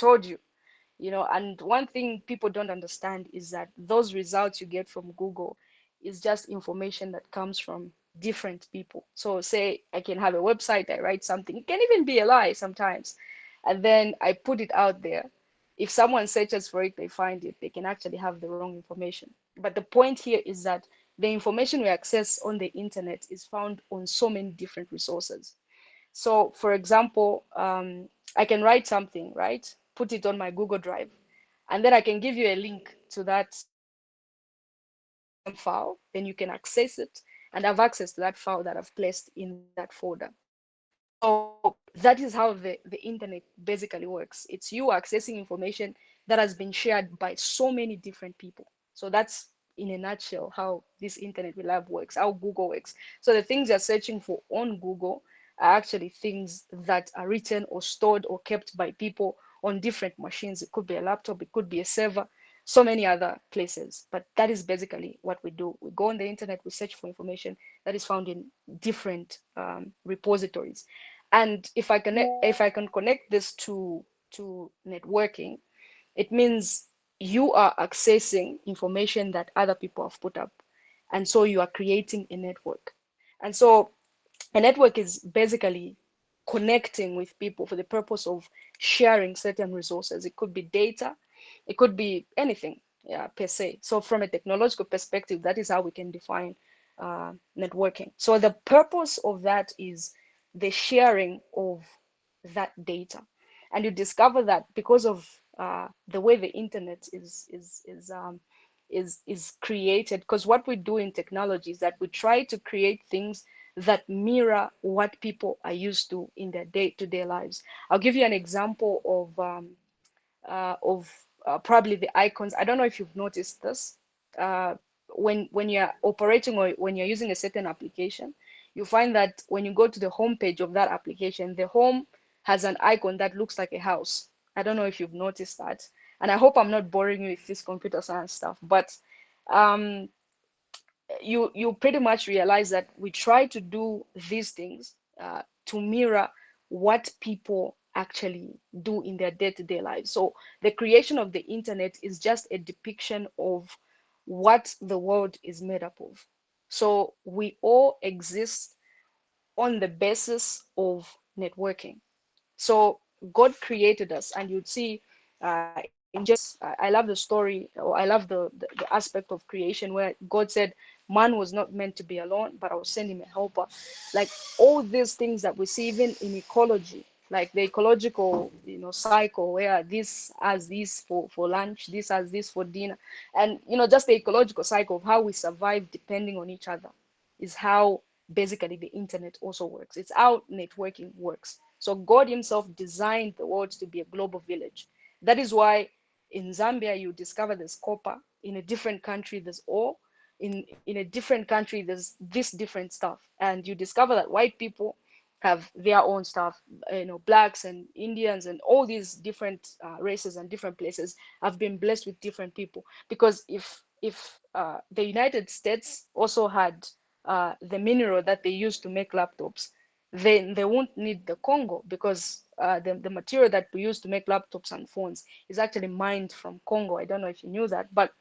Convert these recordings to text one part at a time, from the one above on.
told you, and one thing people don't understand is that those results you get from Google is just information that comes from different people. So say I can have a website, I write something, it can even be a lie sometimes, and then I put it out there. If someone searches for it, they find it, they can actually have the wrong information. But the point here is that the information we access on the internet is found on so many different resources. So, for example, I can write something, right? Put it on my Google Drive, and then I can give you a link to that same file. Then you can access it and have access to that file that I've placed in that folder. So that is how the internet basically works. It's you accessing information that has been shared by so many different people. So that's in a nutshell how this internet we love works, how Google works. So the things you're searching for on Google are actually things that are written or stored or kept by people on different machines. It could be a laptop, it could be a server, so many other places. But that is basically what we do. We go on the internet, we search for information that is found in different repositories. And if I can connect this to networking, it means you are accessing information that other people have put up, and so you are creating a network. And so a network is basically connecting with people for the purpose of sharing certain resources. It could be data, it could be anything, yeah, per se. So from a technological perspective, that is how we can define networking. So the purpose of that is the sharing of that data, and you discover that because of the way the internet is created. Because what we do in technology is that we try to create things that mirror what people are used to in their day-to-day lives. I'll give you an example of probably the icons. I don't know if you've noticed this. Uh, when you're operating or when you're using a certain application, you find that when you go to the home page of that application, the home has an icon that looks like a house. I don't know if you've noticed that. And I hope I'm not boring you with this computer science stuff, but um, you pretty much realize that we try to do these things to mirror what people actually do in their day-to-day lives. So the creation of the internet is just a depiction of what the world is made up of. So we all exist on the basis of networking. So God created us, and you'd see in Genesis, I love the story, or I love the aspect of creation where God said, man was not meant to be alone, but I will send him a helper. Like all these things that we see, even in ecology, like the ecological, cycle where this has this for lunch, this has this for dinner, and just the ecological cycle of how we survive depending on each other is how basically the internet also works. It's how networking works. So God Himself designed the world to be a global village. That is why in Zambia you discover there's copper, in a different country there's ore, in a different country there's this different stuff, and you discover that white people have their own stuff. Blacks and Indians and all these different races and different places have been blessed with different people. Because if the United States also had the mineral that they use to make laptops, then they won't need the Congo, because the material that we use to make laptops and phones is actually mined from Congo. I don't know if you knew that, but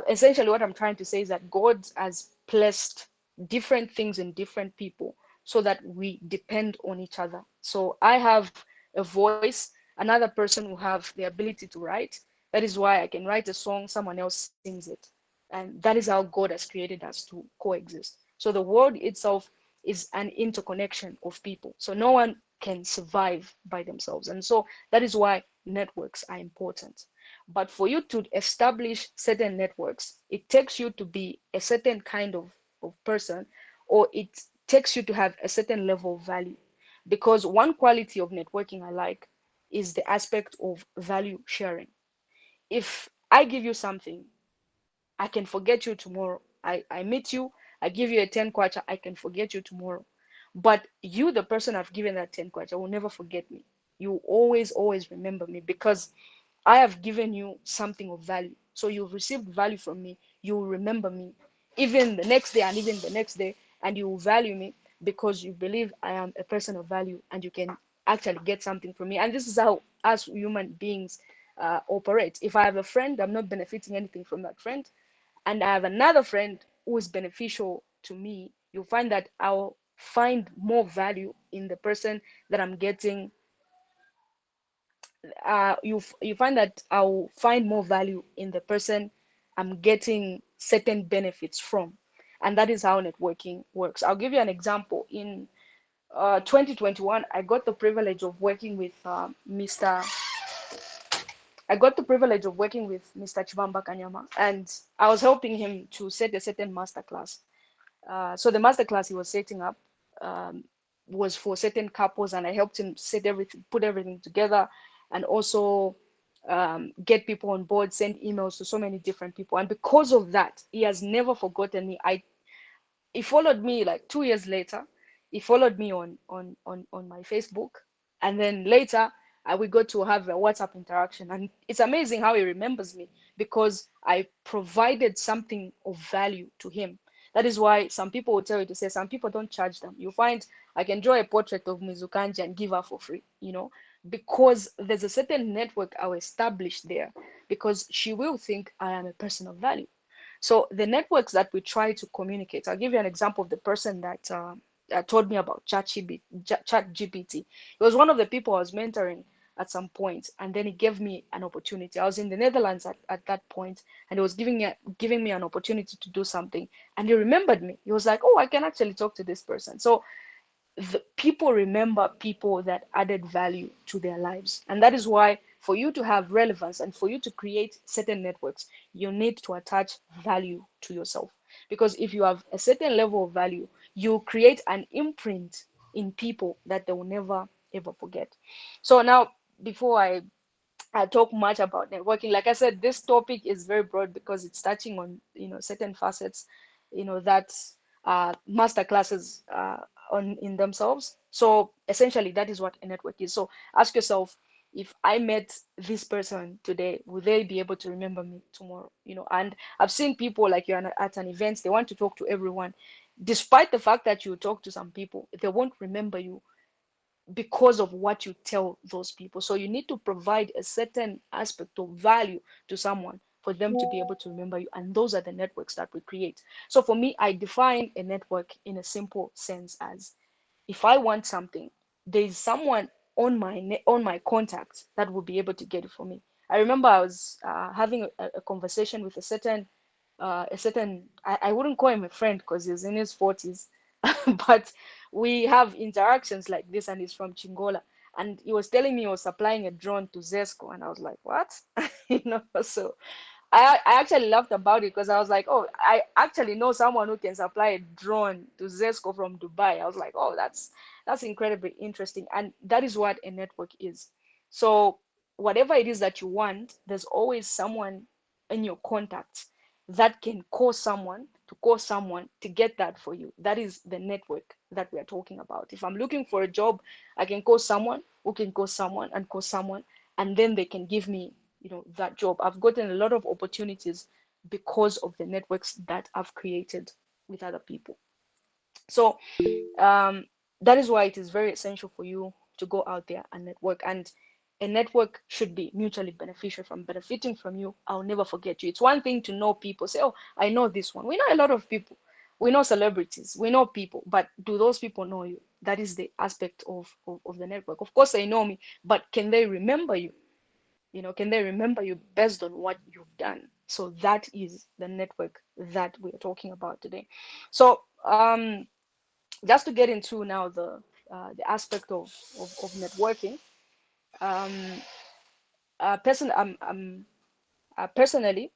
essentially what I'm trying to say is that God has placed different things in different people so that we depend on each other. So I have a voice, another person will have the ability to write. That is why I can write a song, someone else sings it. And that is how God has created us to coexist. So the world itself is an interconnection of people. So no one can survive by themselves. And so that is why networks are important. But for you to establish certain networks, it takes you to be a certain kind of person, or it takes you to have a certain level of value. Because one quality of networking I like is the aspect of value sharing. If I give you something, I can forget you tomorrow. I meet you, I give you a 10 kwacha, I can forget you tomorrow. But you, the person I've given that 10 kwacha, will never forget me. You always remember me, because I have given you something of value. So you've received value from me. You will remember me even the next day and even the next day, and you will value me because you believe I am a person of value, and you can actually get something from me. And this is how us human beings operate. If I have a friend, I'm not benefiting anything from that friend, and I have another friend who is beneficial to me, you'll find that I'll find more value in the person that I'm getting. You find that I'll find more value in the person I'm getting certain benefits from, and that is how networking works. I'll give you an example. In 2021, I got the privilege of working with Mr. I got the privilege of working with Mr. Chibamba Kanyama, and I was helping him to set a certain masterclass. So the masterclass he was setting up um, was for certain couples, and I helped him set everything, put everything together, and also get people on board, send emails to so many different people. And because of that, he has never forgotten me. He followed me like 2 years later. He followed me on my Facebook, and then later we got to have a WhatsApp interaction. And it's amazing how he remembers me because I provided something of value to him. That is why some people will tell you to say some people don't charge them. You find I can draw a portrait of Mizukanji and give her for free, because there's a certain network I will establish there because she will think I am a person of value. So the networks that we try to communicate, I'll give you an example of the person that told me about ChatGPT. He was one of the people I was mentoring at some point, and then he gave me an opportunity. I was in the Netherlands at that point, and he was giving me an opportunity to do something. And he remembered me. He was like, "Oh, I can actually talk to this person." So the people remember people that added value to their lives. And that is why for you to have relevance and for you to create certain networks, you need to attach value to yourself. Because if you have a certain level of value, you create an imprint in people that they will never ever forget. So now, before I talk much about networking, like I said, this topic is very broad because it's touching on certain facets, that master classes on in themselves. So essentially, that is what a network is. So ask yourself, if I met this person today, will they be able to remember me tomorrow? And I've seen people like you're at an event, they want to talk to everyone, despite the fact that you talk to some people, they won't remember you because of what you tell those people. So you need to provide a certain aspect of value to someone for them to be able to remember you. And those are the networks that we create. So for me, I define a network in a simple sense as, if I want something, there's someone on my contacts that will be able to get it for me. I remember I was having a conversation with I wouldn't call him a friend because he's in his 40s, but we have interactions like this, and he's from Chingola. And he was telling me he was supplying a drone to Zesco, and I was like, what? So I actually laughed about it because I was like, oh, I actually know someone who can supply a drone to Zesco from Dubai. I was like, oh, that's incredibly interesting. And that is what a network is. So whatever it is that you want, there's always someone in your contacts that can call someone to get that for you. That is the network that we are talking about. If I'm looking for a job, I can call someone who can call someone and call someone, and then they can give me that job. I've gotten a lot of opportunities because of the networks that I've created with other people. So um, that is why it is very essential for you to go out there and network. And a network should be mutually beneficial. From benefiting from you, I'll never forget you. It's one thing to know people, say, oh, I know this one. We know a lot of people, we know celebrities, we know people, but do those people know you? That is the aspect of the network. Of course they know me, but can they remember you? Can they remember you based on what you've done? So that is the network that we're talking about today. So just to get into now the aspect of networking, um, I'm personally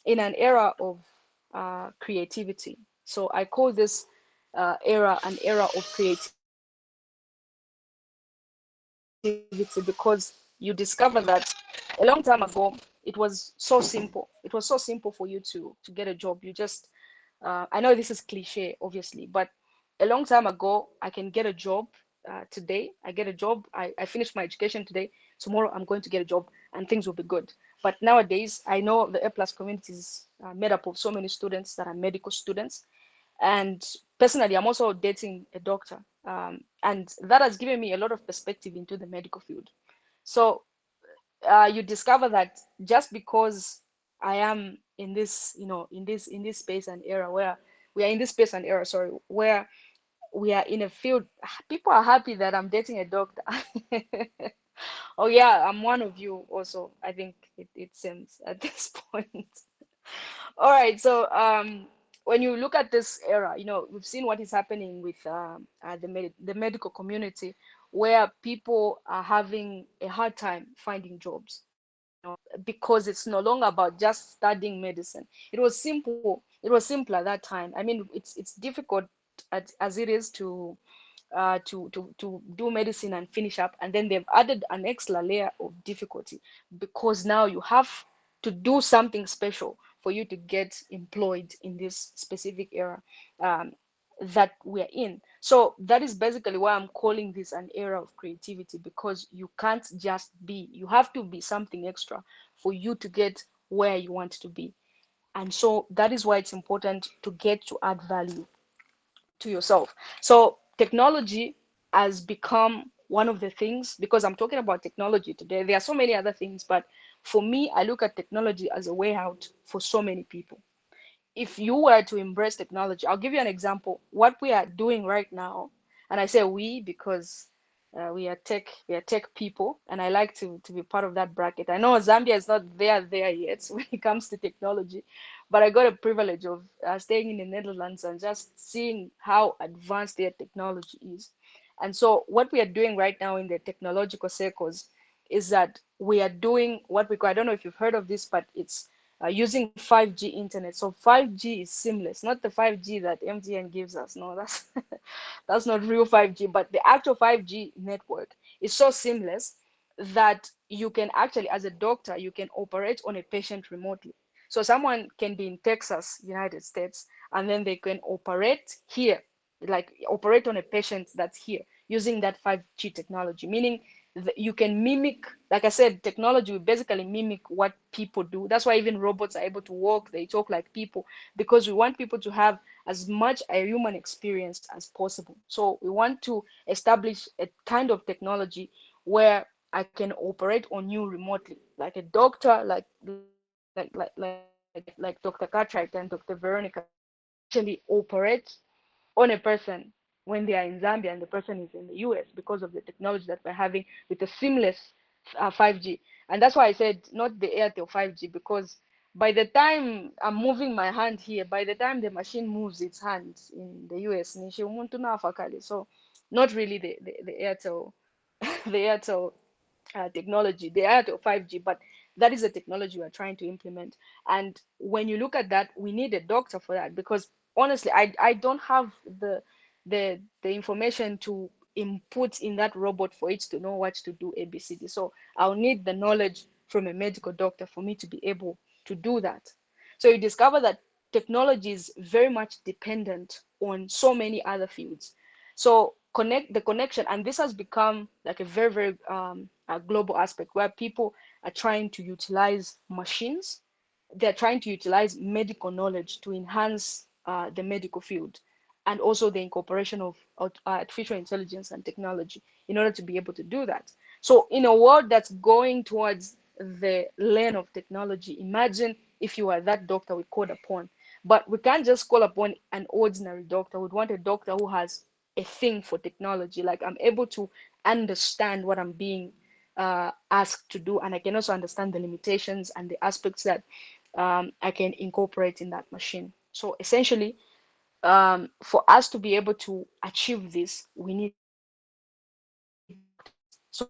in an era of creativity. So I call this era an era of creativity because you discover that a long time ago it was so simple. It was so simple for you to get a job. You just I know this is cliche, obviously, but a long time ago, I can get a job today. I get a job. I finish my education today. Tomorrow, I'm going to get a job and things will be good. But nowadays, I know the A plus community is made up of so many students that are medical students. And personally, I'm also dating a doctor. And that has given me a lot of perspective into the medical field. So you discover that just because I am in this, in this space and era where we are in this space and era, sorry, where we are in a field, people are happy that I'm dating a doctor. Oh yeah, I'm one of you also. I think it seems at this point. All right, so when you look at this era, we've seen what is happening with the medical community, where people are having a hard time finding jobs, because it's no longer about just studying medicine. It was simpler that time. I mean, it's difficult as it is to do medicine and finish up, and then they've added an extra layer of difficulty, because now you have to do something special for you to get employed in this specific era um, that we're in. So that is basically why I'm calling this an era of creativity, because you can't just be, you have to be something extra for you to get where you want to be. And so that is why it's important to get to add value to yourself. So technology has become one of the things, because I'm talking about technology today. There are so many other things, but for me, I look at technology as a way out for so many people. If you were to embrace technology, I'll give you an example. What we are doing right now, and I say we because we are tech people, and I like to be part of that bracket. I know Zambia is not there yet when it comes to technology, but I got a privilege of staying in the Netherlands and just seeing how advanced their technology is. And so, what we are doing right now in the technological circles is that we are doing what we call, I don't know if you've heard of this, but it's using 5G internet. So 5G is seamless, not the 5G that MTN gives us. No, that's that's not real 5G, but the actual 5G network is so seamless that you can actually, as a doctor, you can operate on a patient remotely. So someone can be in Texas, United States, and then they can operate here, like operate on a patient that's here using that 5G technology, meaning you can mimic, like I said, technology will basically mimic what people do. That's why even robots are able to walk, they talk like people, because we want people to have as much a human experience as possible. So we want to establish a kind of technology where I can operate on you remotely, like a doctor, like Dr. Cartwright and Dr. Veronica actually operate on a person when they are in Zambia and the person is in the US, because of the technology that we're having with the seamless 5G. And that's why I said not the Airtel 5G, because by the time I'm moving my hand here, by the time the machine moves its hand in the US, so not really the Airtel, the Airtel technology, the Airtel 5G, but that is the technology we're trying to implement. And when you look at that, we need a doctor for that, because honestly, I don't have the information to input in that robot for it to know what to do ABCD. So I'll need the knowledge from a medical doctor for me to be able to do that. So you discover that technology is very much dependent on so many other fields. So connect the connection, and this has become like a very a global aspect where people are trying to utilize machines. They're trying to utilize medical knowledge to enhance the medical field, and also the incorporation of artificial intelligence and technology in order to be able to do that. So in a world that's going towards the lane of technology, imagine if you are that doctor we called upon. But we can't just call upon an ordinary doctor. We'd want a doctor who has a thing for technology. Like, I'm able to understand what I'm being asked to do, and I can also understand the limitations and the aspects that I can incorporate in that machine. So essentially, for us to be able to achieve this, we need doctors. So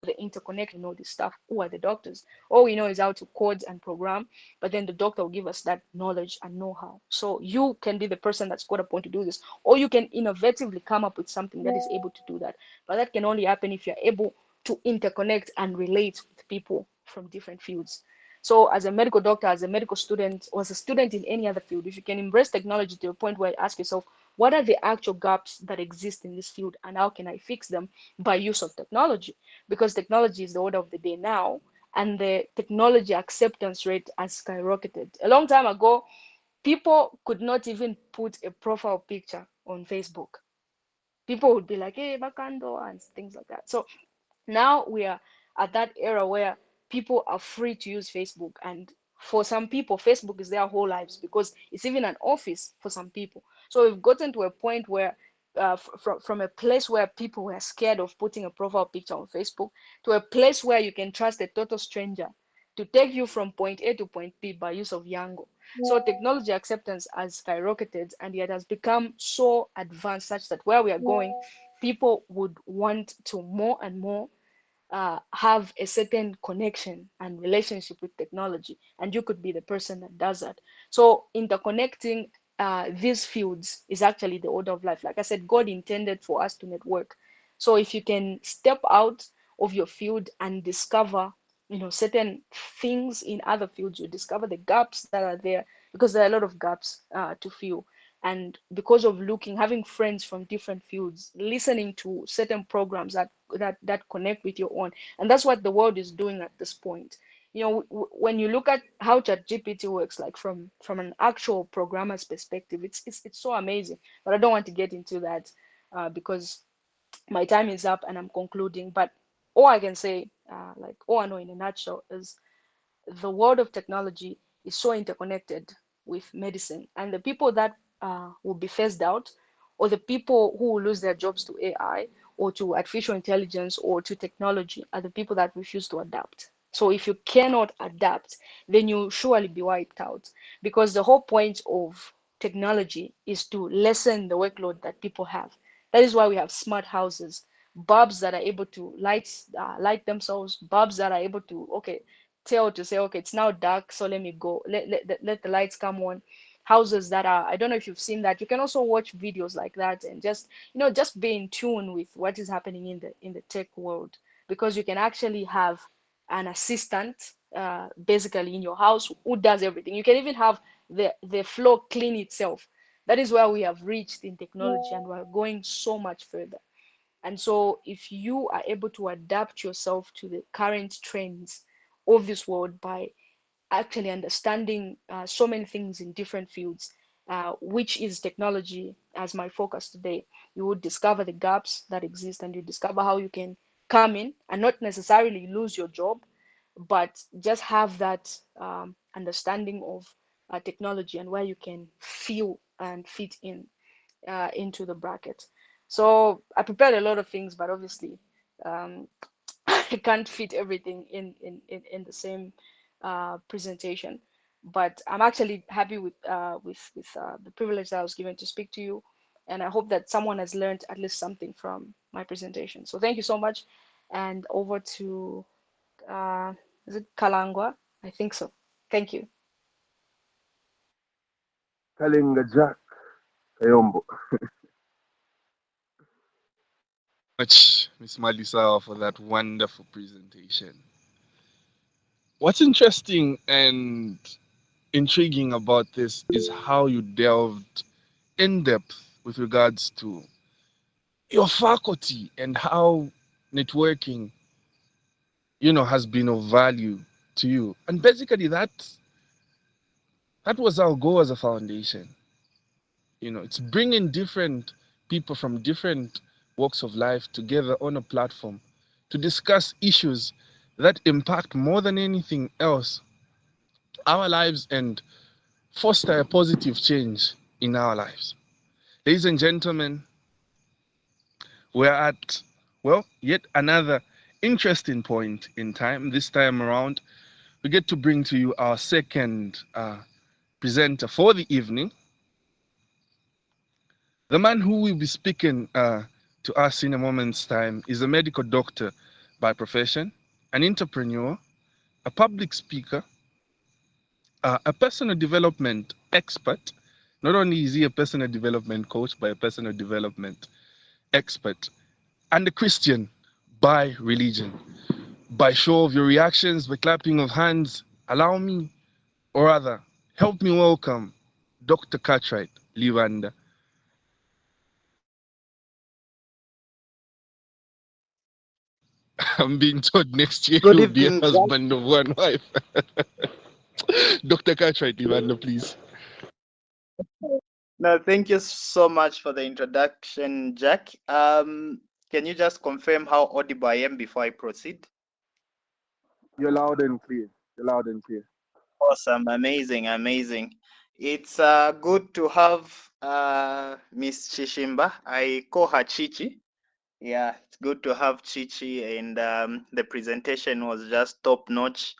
the interconnection, this stuff. Who are the doctors? All we know is how to code and program, but then the doctor will give us that knowledge and know-how. So you can be the person that's called upon to do this, or you can innovatively come up with something that is able to do that. But that can only happen if you're able to interconnect and relate with people from different fields. So as a medical doctor, as a medical student, or as a student in any other field, if you can embrace technology to a point where you ask yourself, what are the actual gaps that exist in this field, and how can I fix them by use of technology? Because technology is the order of the day now, and the technology acceptance rate has skyrocketed. A long time ago, people could not even put a profile picture on Facebook. People would be like, hey, Bakando, and things like that. So now we are at that era where people are free to use Facebook. And for some people, Facebook is their whole lives because it's even an office for some people. So we've gotten to a point where from a place where people were scared of putting a profile picture on Facebook to a place where you can trust a total stranger to take you from point A to point B by use of Yango. So technology acceptance has skyrocketed and it has become so advanced such that where we are going, people would want to more and more have a certain connection and relationship with technology, and you could be the person that does that. So interconnecting these fields is actually the order of life. Like I said, God intended for us to network. So if you can step out of your field and discover, certain things in other fields, you discover the gaps that are there because there are a lot of gaps to fill. And because of having friends from different fields, listening to certain programs that connect with your own, and that's what the world is doing at this point. When you look at how ChatGPT works, like from an actual programmer's perspective, it's so amazing. But I don't want to get into that because my time is up and I'm concluding. But all I can say, like all I know in a nutshell, is the world of technology is so interconnected with medicine, and the people that will be phased out, or the people who will lose their jobs to AI or to artificial intelligence or to technology, are the people that refuse to adapt. So if you cannot adapt, then you surely be wiped out, because the whole point of technology is to lessen the workload that people have. That is why we have smart houses, bulbs that are able to light themselves, bulbs that are able to, okay, tell to say, okay, it's now dark, so let me go, let the lights come on. Houses that are, I don't know if you've seen that, you can also watch videos like that and just be in tune with what is happening in the tech world, because you can actually have an assistant basically in your house who does everything. You can even have the floor clean itself. That is where we have reached in technology, and we're going so much further. And so, if you are able to adapt yourself to the current trends of this world by actually understanding so many things in different fields, which is technology as my focus today, you would discover the gaps that exist, and you discover how you can come in and not necessarily lose your job, but just have that understanding of technology and where you can feel and fit in into the bracket. So I prepared a lot of things, but obviously um, I can't fit everything in the same presentation. But I'm actually happy with the privilege that I was given to speak to you, and I hope that someone has learned at least something from my presentation. So thank you so much, and over to is it Kalangwa? I think so. Thank you. Kalinga Jack Kayombo. Much, Miss Malisa, for that wonderful presentation. What's interesting and intriguing about this is how you delved in depth with regards to your faculty and how networking, has been of value to you. And basically, that was our goal as a foundation. It's bringing different people from different walks of life together on a platform to discuss issues that impact more than anything else our lives and foster a positive change in our lives. Ladies and gentlemen, we're at, well, yet another interesting point in time. This time around, we get to bring to you our second presenter for the evening. The man who will be speaking to us in a moment's time is a medical doctor by profession, an entrepreneur, a public speaker, a personal development expert. Not only is he a personal development coach, but a personal development expert, and a Christian by religion. By show of your reactions, by clapping of hands, allow me, or rather, help me welcome Dr. Cartwright Livanda. I'm being told next year Good he'll be a evening, Jack. husband of one wife. Dr. Cartwright Livanda, please. No, thank you so much for the introduction, Jack. Can you just confirm how audible I am before I proceed? You're loud and clear. You're loud and clear. Awesome, amazing, amazing. It's good to have Miss Chishimba. I call her Chichi. Yeah, it's good to have Chichi, and the presentation was just top notch.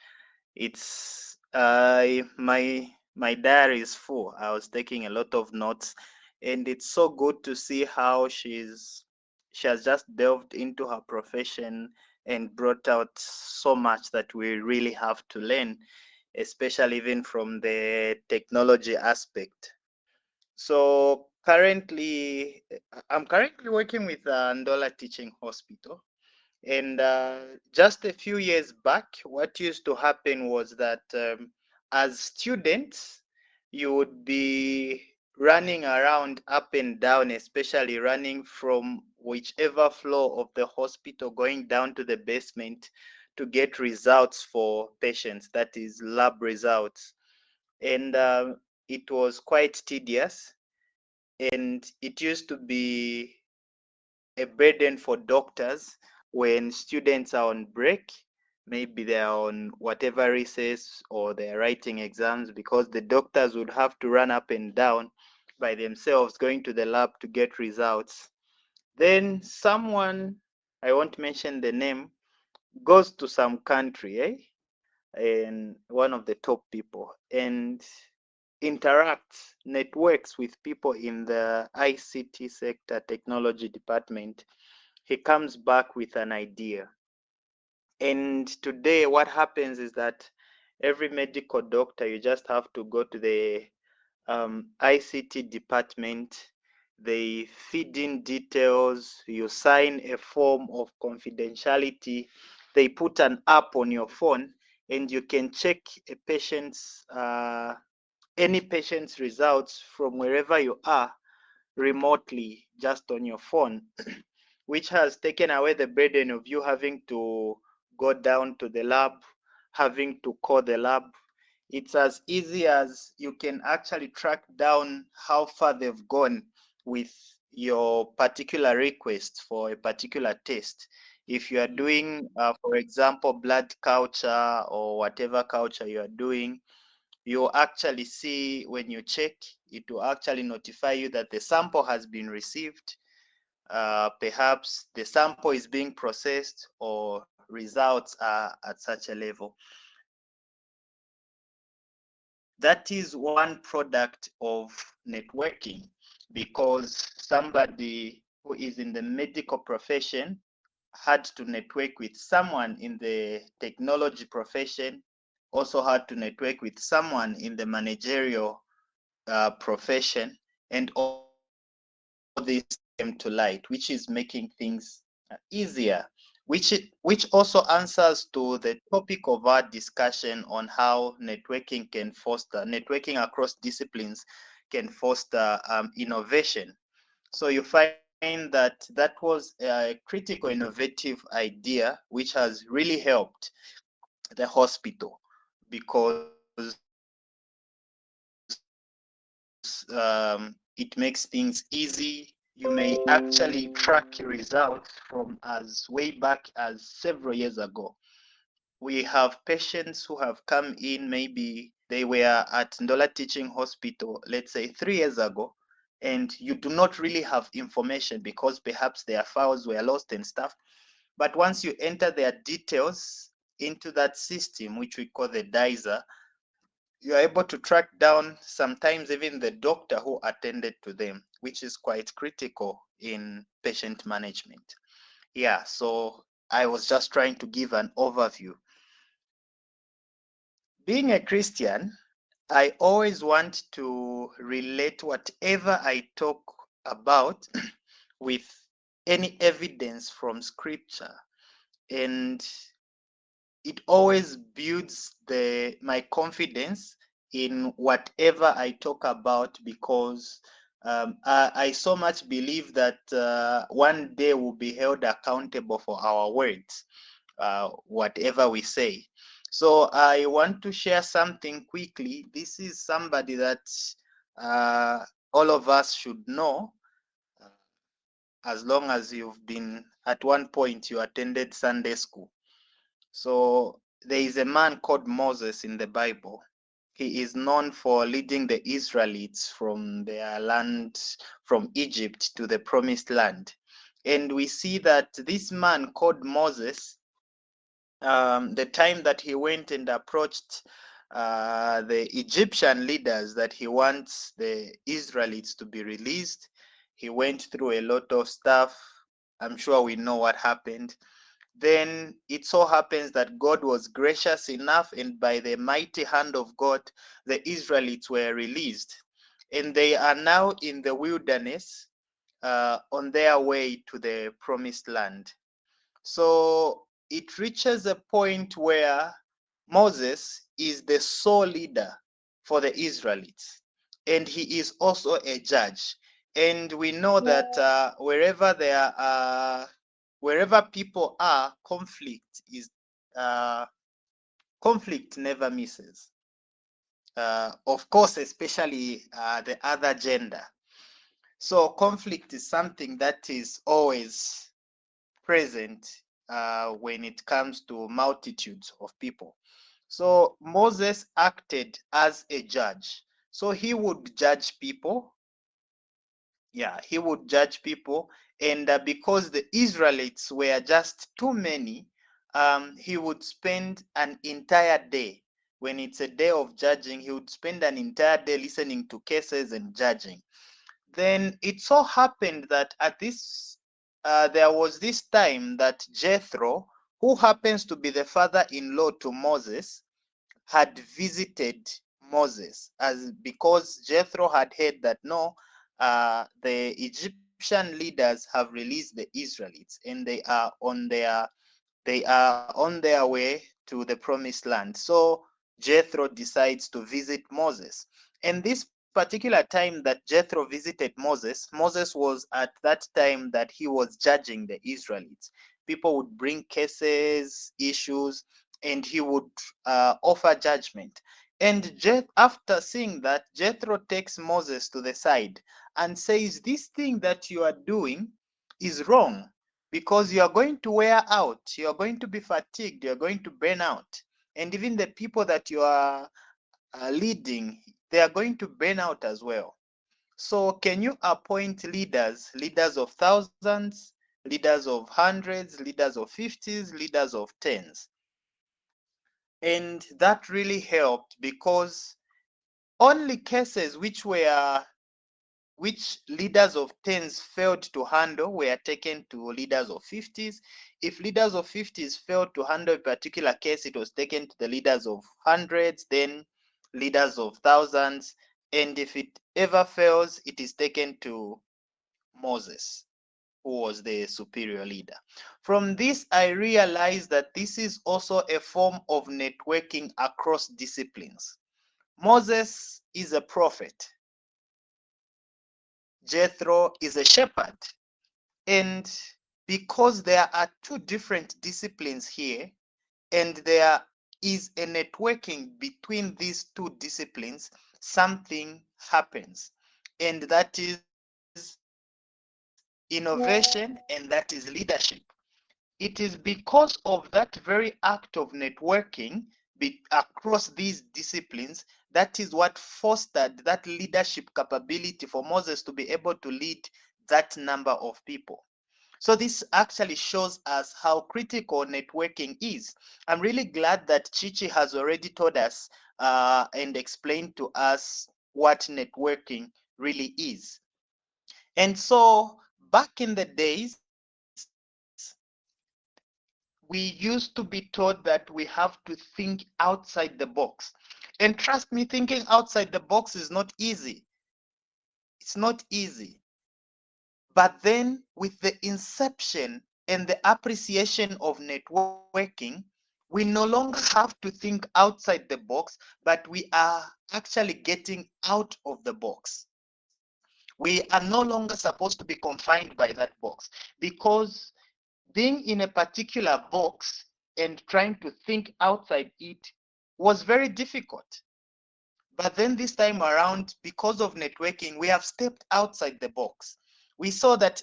It's my diary is full. I was taking a lot of notes, and it's so good to see how she has just delved into her profession and brought out so much that we really have to learn, especially even from the technology aspect. So currently, I'm currently working with Ndola Teaching Hospital. And just a few years back, what used to happen was that as students, you would be running around up and down, especially running from whichever floor of the hospital going down to the basement to get results for patients, that is, lab results. And it was quite tedious, and it used to be a burden for doctors when students are on break. Maybe they're on whatever recess or they're writing exams, because the doctors would have to run up and down by themselves going to the lab to get results. Then someone, I won't mention the name, goes to some country, and one of the top people, and interacts, networks with people in the ICT sector, technology department. He comes back with an idea. And today, what happens is that every medical doctor, you just have to go to the ICT department. They feed in details, you sign a form of confidentiality, they put an app on your phone, and you can check a patient's any patient's results from wherever you are remotely, just on your phone, which has taken away the burden of you having to go down to the lab, having to call the lab. It's as easy as you can actually track down how far they've gone with your particular request for a particular test. If you are doing, for example, blood culture or whatever culture you are doing, you actually see, when you check, it will actually notify you that the sample has been received. Perhaps the sample is being processed or results are at such a level. That is one product of networking, because somebody who is in the medical profession had to network with someone in the technology profession, also had to network with someone in the managerial profession, and all this came to light, which is making things easier, which also answers to the topic of our discussion on how networking across disciplines can foster innovation. So you find that that was a critical innovative idea which has really helped the hospital, because it makes things easy. You may actually track results from as way back as several years ago. We have patients who have come in, maybe they were at Ndola Teaching Hospital, let's say 3 years ago, and you do not really have information because perhaps their files were lost and stuff. But once you enter their details into that system, which we call the DISA, you are able to track down sometimes even the doctor who attended to them, which is quite critical in patient management. Yeah, so I was just trying to give an overview. Being a Christian, I always want to relate whatever I talk about with any evidence from scripture, and it always builds my confidence in whatever I talk about, because I so much believe that one day we'll be held accountable for our words, whatever we say. So I want to share something quickly. This is somebody that all of us should know, uh, as long as you've been at one point you attended Sunday school. So there is a man called Moses in the Bible. He is known for leading the Israelites from their land, from Egypt to the promised land. And we see that this man called Moses, the time that he went and approached the Egyptian leaders that he wants the Israelites to be released, he went through a lot of stuff. I'm sure we know what happened. Then it so happens that God was gracious enough, and by the mighty hand of God, the Israelites were released. And they are now in the wilderness on their way to the promised land. So it reaches a point where Moses is the sole leader for the Israelites, and he is also a judge. And we know that wherever people are, conflict never misses. Of course, especially the other gender. So conflict is something that is always present when it comes to multitudes of people. So Moses acted as a judge. So he would judge people. Yeah, he would judge people. And because the Israelites were just too many, he would spend an entire day. When it's a day of judging, he would spend an entire day listening to cases and judging. Then it so happened that there was this time that Jethro, who happens to be the father-in-law to Moses, had visited Moses, because Jethro had heard that no, the Egyptian leaders have released the Israelites, and they are on their way to the promised land. So Jethro decides to visit Moses. And this particular time that Jethro visited Moses, Moses was at that time that he was judging the Israelites. People would bring cases, issues, and he would offer judgment. And after seeing that, Jethro takes Moses to the side and says, this thing that you are doing is wrong, because you are going to wear out, you are going to be fatigued, you are going to burn out. And even the people that you are leading, they are going to burn out as well. So can you appoint leaders of thousands, leaders of hundreds, leaders of 50s, leaders of 10s? And that really helped, because only cases which leaders of 10s failed to handle were taken to leaders of 50s. If leaders of 50s failed to handle a particular case, it was taken to the leaders of hundreds, then leaders of thousands. And if it ever fails, it is taken to Moses, who was the superior leader. From this, I realized that this is also a form of networking across disciplines. Moses is a prophet. Jethro is a shepherd. And because there are two different disciplines here, and there is a networking between these two disciplines, something happens. And that is innovation, and that is leadership. It is because of that very act of networking across these disciplines, that is what fostered that leadership capability for Moses to be able to lead that number of people. So this actually shows us how critical networking is. I'm really glad that Chichi has already told us and explained to us what networking really is. And so back in the days, we used to be taught that we have to think outside the box. And trust me, thinking outside the box is not easy. It's not easy. But then with the inception and the appreciation of networking, we no longer have to think outside the box, but we are actually getting out of the box. We are no longer supposed to be confined by that box, because being in a particular box and trying to think outside it was very difficult. But then this time around, because of networking, we have stepped outside the box. We saw that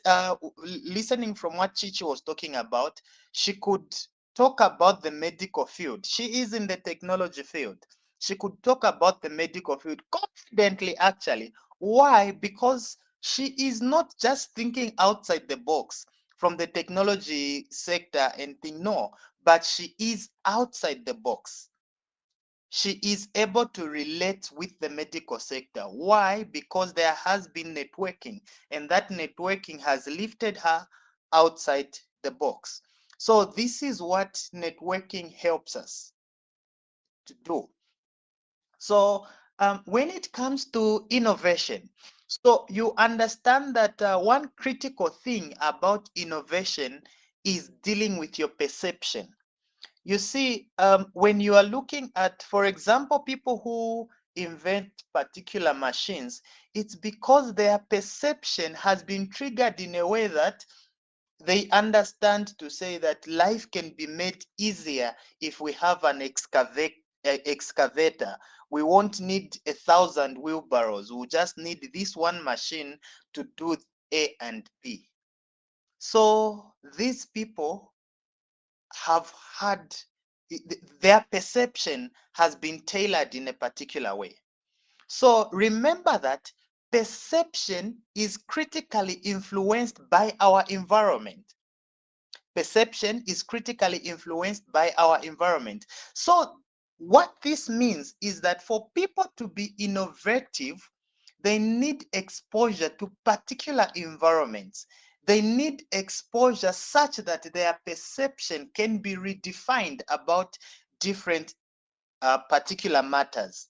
listening from what Chichi was talking about, she could talk about the medical field. She is in the technology field. She could talk about the medical field confidently, actually. Why? Because she is not just thinking outside the box from the technology sector and thing, no, but she is outside the box. She is able to relate with the medical sector. Why? Because there has been networking, and that networking has lifted her outside the box. So this is what networking helps us to do. So when it comes to innovation, so you understand that one critical thing about innovation is dealing with your perception. You see, when you are looking at, for example, people who invent particular machines, it's because their perception has been triggered in a way that they understand to say that life can be made easier if we have an excavator. We won't need 1,000 wheelbarrows. We'll just need this one machine to do A and B. So these people have had their perception has been tailored in a particular way. So remember that perception is critically influenced by our environment. Perception is critically influenced by our environment. So what this means is that for people to be innovative, they need exposure to particular environments. They need exposure such that their perception can be redefined about different particular matters.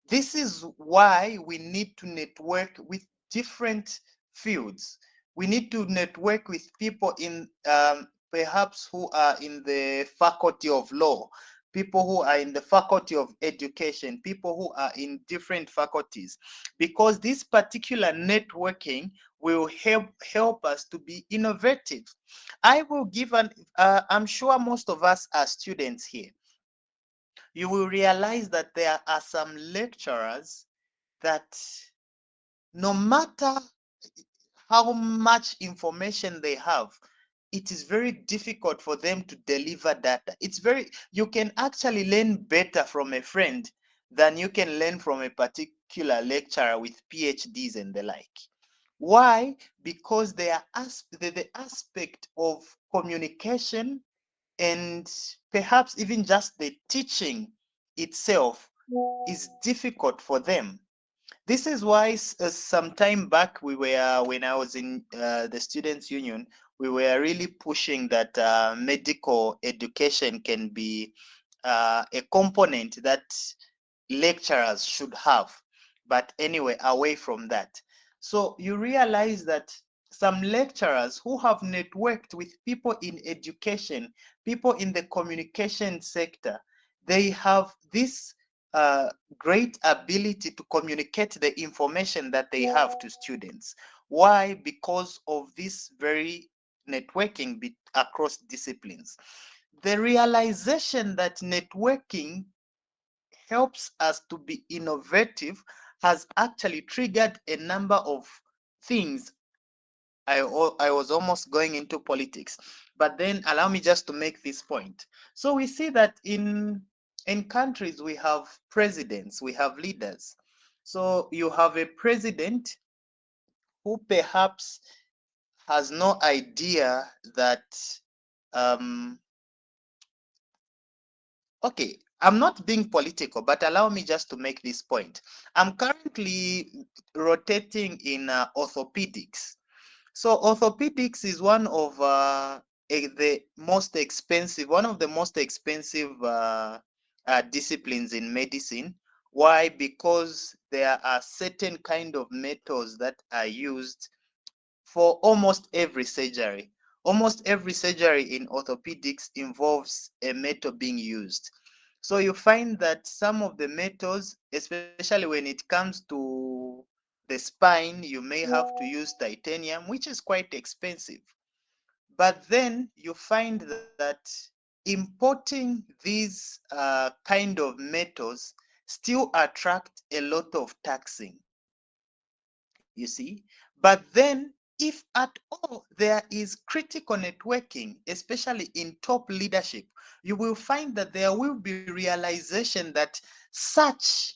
This is why we need to network with different fields. We need to network with people in perhaps who are in the faculty of law, people who are in the faculty of education, people who are in different faculties, because this particular networking will help us to be innovative. I will give I'm sure most of us are students here. You will realize that there are some lecturers that no matter how much information they have, it is very difficult for them to deliver data. You can actually learn better from a friend than you can learn from a particular lecturer with PhDs and the like. Why? Because the aspect of communication and perhaps even just the teaching itself is difficult for them. This is why some time back when I was in the Students' Union, we were really pushing that medical education can be a component that lecturers should have. But anyway, away from that. So you realize that some lecturers who have networked with people in education, people in the communication sector, they have this great ability to communicate the information that they have to students. Why? Because of this very networking across disciplines. The realization that networking helps us to be innovative has actually triggered a number of things. I was almost going into politics, but then allow me just to make this point. So we see that in countries we have presidents, we have leaders. So you have a president who perhaps has no idea that um, okay, I'm not being political, but allow me just to make this point. I'm currently rotating in orthopedics. So orthopedics is one of one of the most expensive disciplines in medicine. Why? Because there are certain kind of metals that are used for almost every surgery. Almost every surgery in orthopedics involves a metal being used. So you find that some of the metals, especially when it comes to the spine, you may have to use titanium, which is quite expensive. But then you find that importing these kind of metals still attract a lot of taxing, you see. But then, if at all there is critical networking, especially in top leadership, you will find that there will be realization that such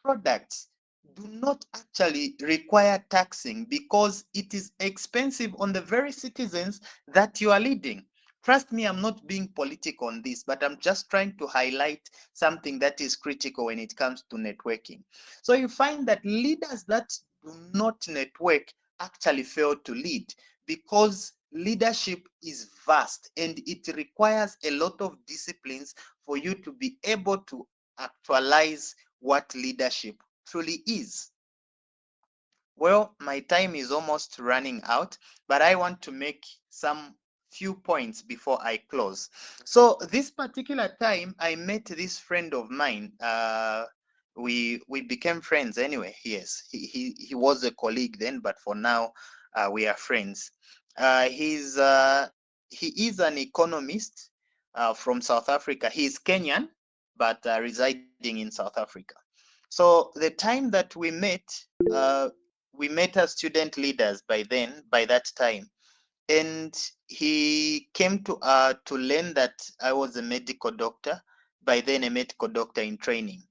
products do not actually require taxing because it is expensive on the very citizens that you are leading. Trust me, I'm not being political on this, but I'm just trying to highlight something that is critical when it comes to networking. So you find that leaders that do not network actually fail to lead because leadership is vast and it requires a lot of disciplines for you to be able to actualize what leadership truly is. Well, my time is almost running out, but I want to make some few points before I close. So this particular time, I met this friend of mine. We became friends anyway. Yes, he was a colleague then, but for now, we are friends. He is an economist from South Africa. He's Kenyan, but residing in South Africa. So the time that uh, we met as student leaders by that time, and he came to learn that I was a medical doctor, by then a medical doctor in training.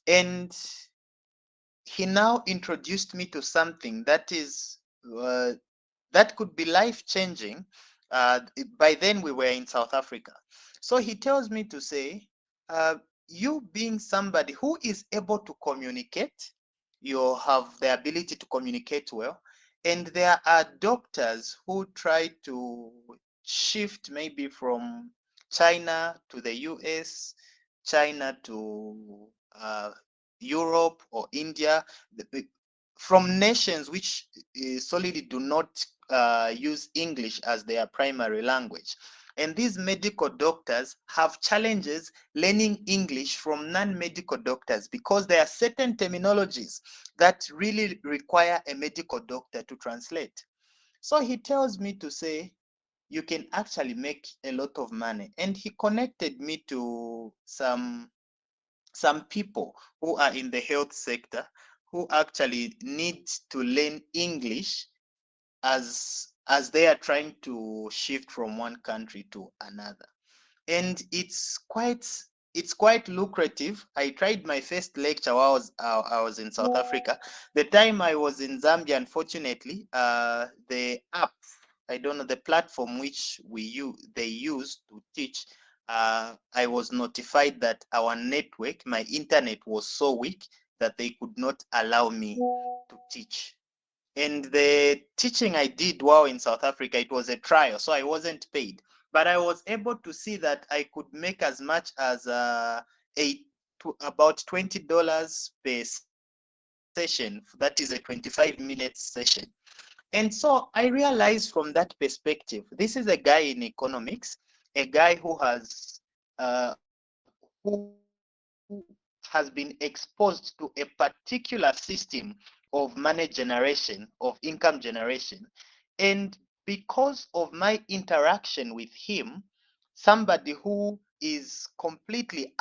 And he now introduced me to something uh, that could be life changing. By then we were in South Africa. So he tells me to say, uh, you being somebody who is able to communicate, you have the ability to communicate well, and there are doctors who try to shift maybe from China to the US, China to Europe or India, from nations which solely do not use English as their primary language. And these medical doctors have challenges learning English from non-medical doctors because there are certain terminologies that really require a medical doctor to translate. So he tells me to say, you can actually make a lot of money. And he connected me to some people who are in the health sector who actually need to learn English as they are trying to shift from one country to another. And it's quite lucrative. I tried my first lecture while I was in South Africa. The time I was in Zambia, unfortunately, the app, I don't know, the platform which they use to teach, I was notified that our network, my internet was so weak that they could not allow me to teach. And the teaching I did while in South Africa, it was a trial, so I wasn't paid. But I was able to see that I could make as much as about $20 per session. That is a 25-minute session. And so I realized from that perspective, this is a guy in economics, a guy who has been exposed to a particular system of money generation, of income generation. And because of my interaction with him, somebody who is completely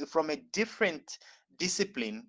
from a different discipline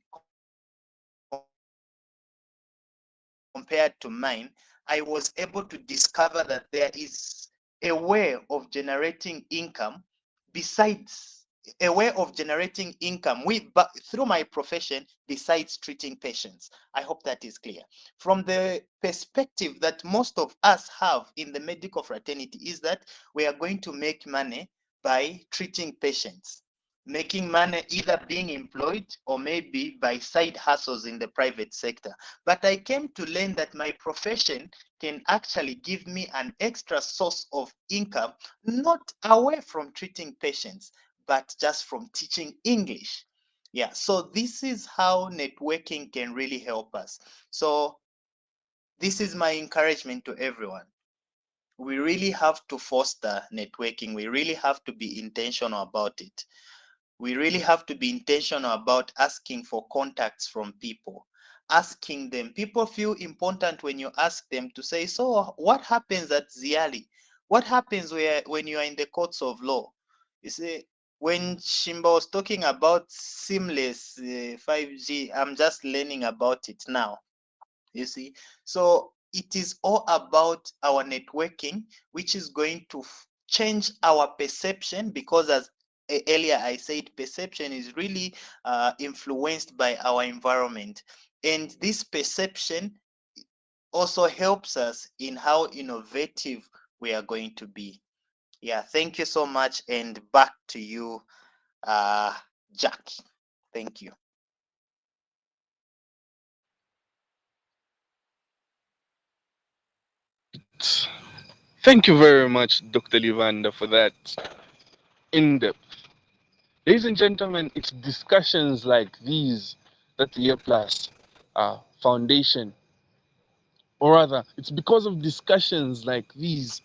compared to mine, I was able to discover that there is a way of generating income besides a way of generating income but through my profession besides treating patients. I hope that is clear. From the perspective that most of us have in the medical fraternity is that we are going to make money by treating patients, making money either being employed or maybe by side hustles in the private sector. But I came to learn that my profession can actually give me an extra source of income, not away from treating patients, but just from teaching English. Yeah, so this is how networking can really help us. So this is my encouragement to everyone. We really have to foster networking. We really have to be intentional about it. We really have to be intentional about asking for contacts from people, asking them. People feel important when you ask them to say, so what happens at Ziali? What happens when you are in the courts of law? You say, when Shimba was talking about seamless 5G, I'm just learning about it now. You see, so it is all about our networking, which is going to change our perception, because as earlier I said, perception is really influenced by our environment, and this perception also helps us in how innovative we are going to be. Yeah, thank you so much, and back to you, Jack. Thank you. Thank you very much, Dr. Livanda, for that in depth. Ladies and gentlemen, it's discussions like these that the Year Plus Foundation, or rather, it's because of discussions like these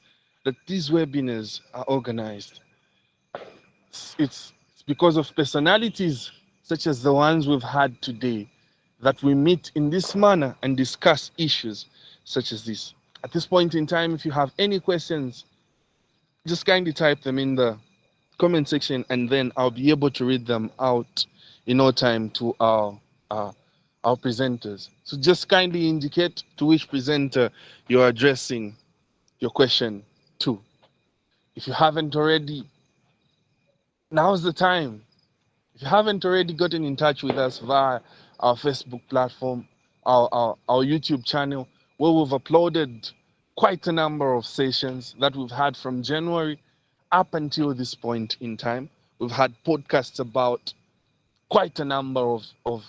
that these webinars are organized. It's because of personalities such as the ones we've had today that we meet in this manner and discuss issues such as this. At this point in time, if you have any questions, just kindly type them in the comment section, and then I'll be able to read them out in no time to our presenters. So just kindly indicate to which presenter you're addressing your question to. If you haven't already, now's the time. If you haven't already gotten in touch with us via our Facebook platform, our YouTube channel, where we've uploaded quite a number of sessions that we've had from January up until this point in time. We've had podcasts about quite a number of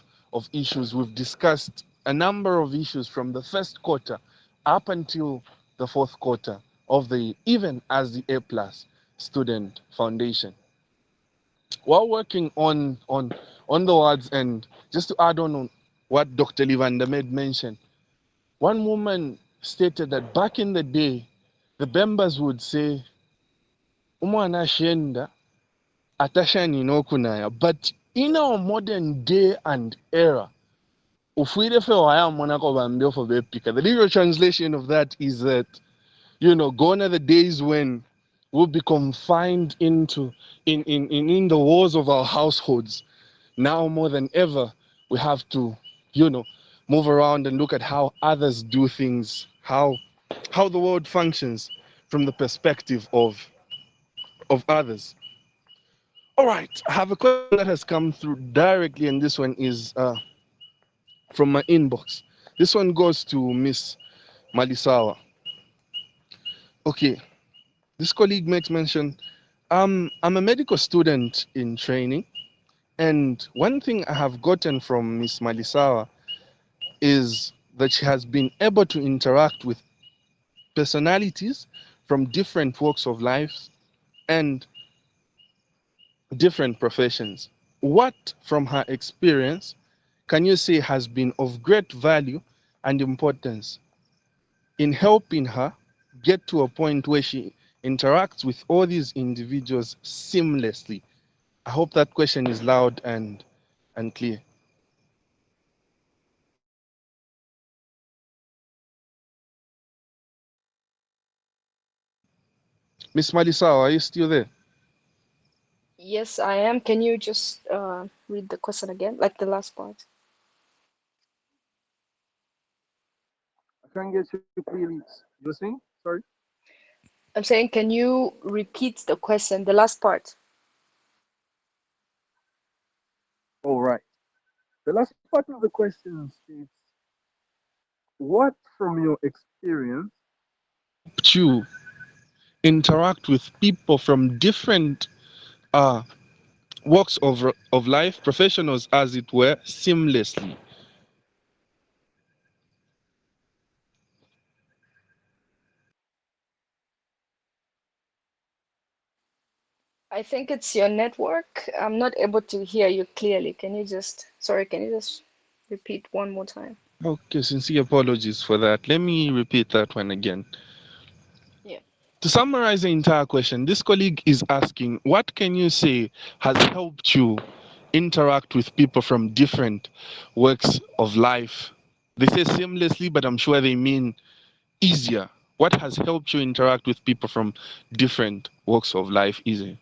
issues. We've discussed a number of issues from the first quarter up until the fourth quarter of the, even as the A Plus Student Foundation. While working on the words, and just to add on what Dr. Livanda made mention, one woman stated that back in the day, the Bembas would say, "Umwana shenda atashani no kunaya," but in our modern day and era, the literal translation of that is that, gone are the days when we'll be confined into in the walls of our households. Now more than ever, we have to, move around and look at how others do things, how the world functions from the perspective of others. All right, I have a question that has come through directly, and this one is from my inbox. This one goes to Miss Malisawa. Okay, this colleague makes mention, I'm a medical student in training, and one thing I have gotten from Miss Malisawa is that she has been able to interact with personalities from different walks of life and different professions. What from her experience can you say has been of great value and importance in helping her get to a point where she interacts with all these individuals seamlessly? I hope that question is loud and clear. Miss Malisawa, are you still there? Yes, I am. Can you just read the question again, like the last part? I can't get you clearly. You're saying? Sorry. I'm saying, can you repeat the question, the last part? All right. The last part of the question states, what from your experience To interact with people from different uh, walks of life, professionals as it were, seamlessly. I think it's your network. I'm not able to hear you clearly. Sorry, can you just repeat one more time? Okay, sincere apologies for that. Let me repeat that one again. Yeah. To summarize the entire question, this colleague is asking, what can you say has helped you interact with people from different works of life? They say seamlessly, but I'm sure they mean easier. What has helped you interact with people from different walks of life easier?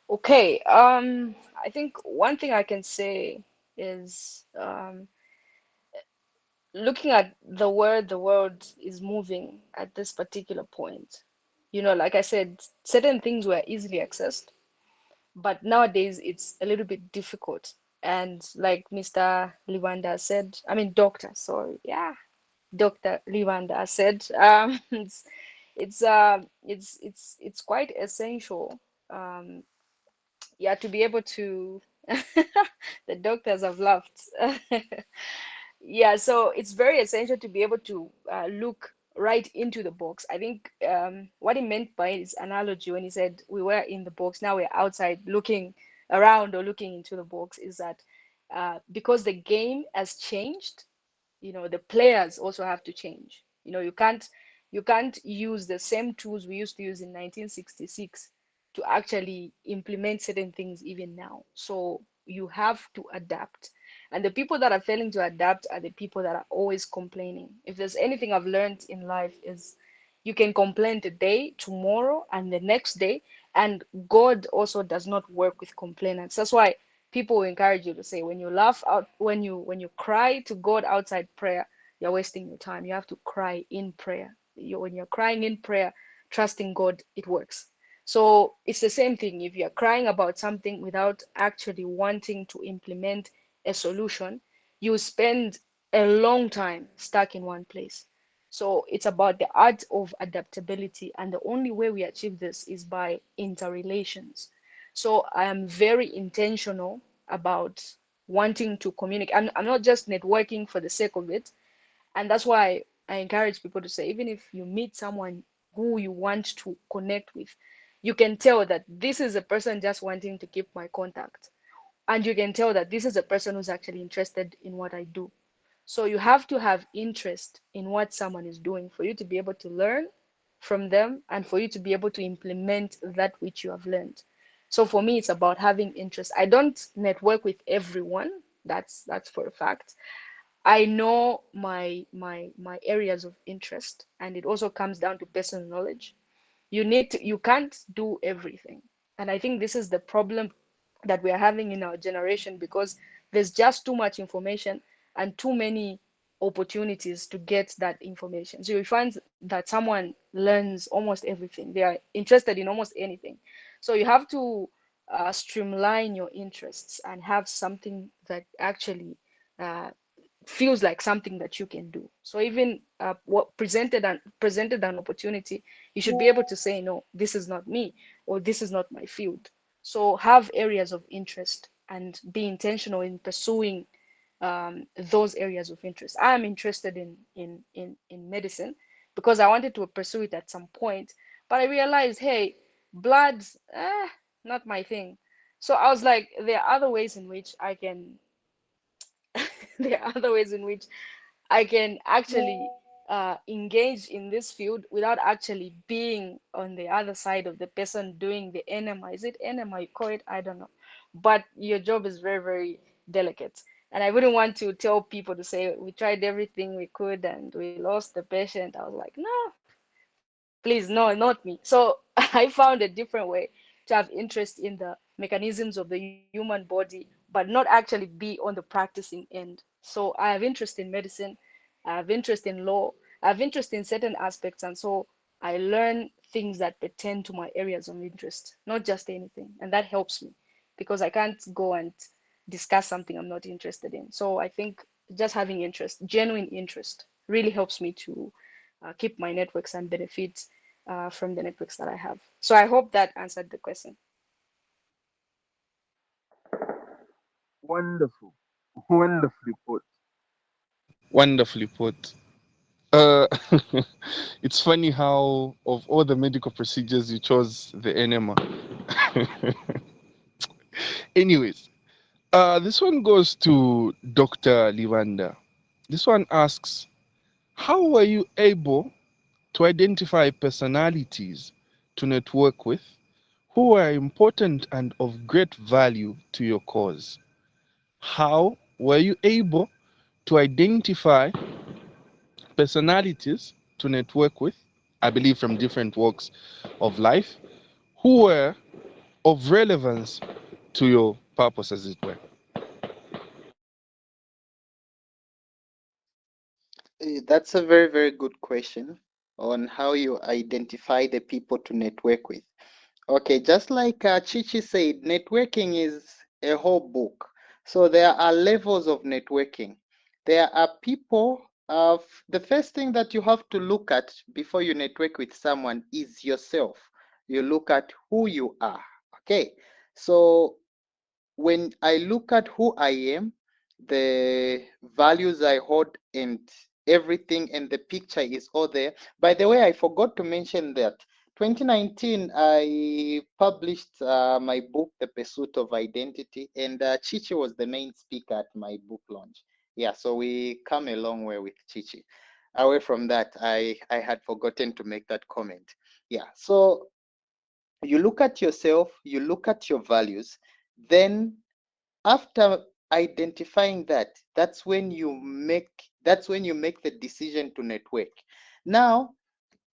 Okay. I think one thing I can say is looking at the world is moving at this particular point. You know, like I said, certain things were easily accessed, but nowadays it's a little bit difficult. And like Mr. Livanda said, I mean, Doctor, sorry, yeah, Dr. Livanda said, it's quite essential, um, yeah, to be able to. The doctors have laughed. Yeah, so it's very essential to be able to look right into the box. I think what he meant by his analogy when he said we were in the box, now we're outside looking around or looking into the box, is that because the game has changed, you know, the players also have to change. You know, you can't use the same tools we used to use in 1966 to actually implement certain things even now. So you have to adapt. And the people that are failing to adapt are the people that are always complaining. If there's anything I've learned in life is you can complain today, tomorrow, and the next day. And God also does not work with complainants. That's why people will encourage you to say when you laugh out, when you cry to God outside prayer, you're wasting your time. You have to cry in prayer. When you're crying in prayer, trusting God, it works. So it's the same thing. If you're crying about something without actually wanting to implement a solution, you spend a long time stuck in one place. So it's about the art of adaptability, and the only way we achieve this is by interrelations. So I am very intentional about wanting to communicate. I'm not just networking for the sake of it. And that's why I encourage people to say, even if you meet someone who you want to connect with, you can tell that this is a person just wanting to keep my contact. And you can tell that this is a person who's actually interested in what I do. So you have to have interest in what someone is doing for you to be able to learn from them and for you to be able to implement that which you have learned. So for me, it's about having interest. I don't network with everyone. That's for a fact. I know my areas of interest, and it also comes down to personal knowledge. You can't do everything. And I think this is the problem that we are having in our generation, because there's just too much information and too many opportunities to get that information. So you find that someone learns almost everything. They are interested in almost anything. So you have to streamline your interests and have something that actually uh, feels like something that you can do. So even what presented an opportunity, you should be able to say no, this is not me, or this is not my field. So have areas of interest and be intentional in pursuing those areas of interest. I am interested in medicine because I wanted to pursue it at some point, but I realized, hey, blood, not my thing. So I was like, there are other ways in which I can there are other ways in which I can actually engage in this field without actually being on the other side of the person doing the enema. Is it enema you call it? I don't know. But your job is very, very delicate. And I wouldn't want to tell people to say we tried everything we could and we lost the patient. I was like, no, please, no, not me. So I found a different way to have interest in the mechanisms of the human body, but not actually be on the practicing end. So I have interest in medicine, I have interest in law, I have interest in certain aspects. And so I learn things that pertain to my areas of interest, not just anything. And that helps me because I can't go and discuss something I'm not interested in. So I think just having interest, genuine interest, really helps me to keep my networks and benefit from the networks that I have. So I hope that answered the question. Wonderful. Wonderfully put. Wonderfully put. Uh, it's funny how, of all the medical procedures, you chose the enema. Anyways, this one goes to Dr. Livanda. This one asks, how were you able to identify personalities to network with who are important and of great value to your cause? How were you able to identify personalities to network with, I believe from different walks of life, who were of relevance to your purpose, as it were? That's a very, very good question on how you identify the people to network with. Okay, just like Chichi said, networking is a whole book. So there are levels of networking. There are people, the first thing that you have to look at before you network with someone is yourself. You look at who you are. Okay, so when I look at who I am, the values I hold, and everything, and the picture is all there. By the way, I forgot to mention that 2019, I published my book, The Pursuit of Identity, and Chichi was the main speaker at my book launch. Yeah, so we come a long way with Chichi. Away from that, I had forgotten to make that comment. Yeah, so you look at yourself, you look at your values, then after identifying that, that's when you make the decision to network. Now,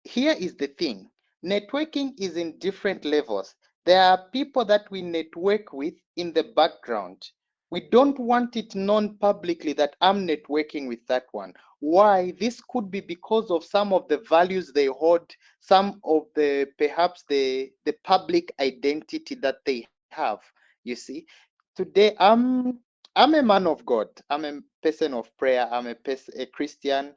here is the thing. Networking is in different levels. There are people that we network with in the background. We don't want it known publicly that I'm networking with that one. Why? This could be because of some of the values they hold, some of the perhaps the public identity that they have. You see, today I'm a man of God. I'm a person of prayer. I'm a Christian,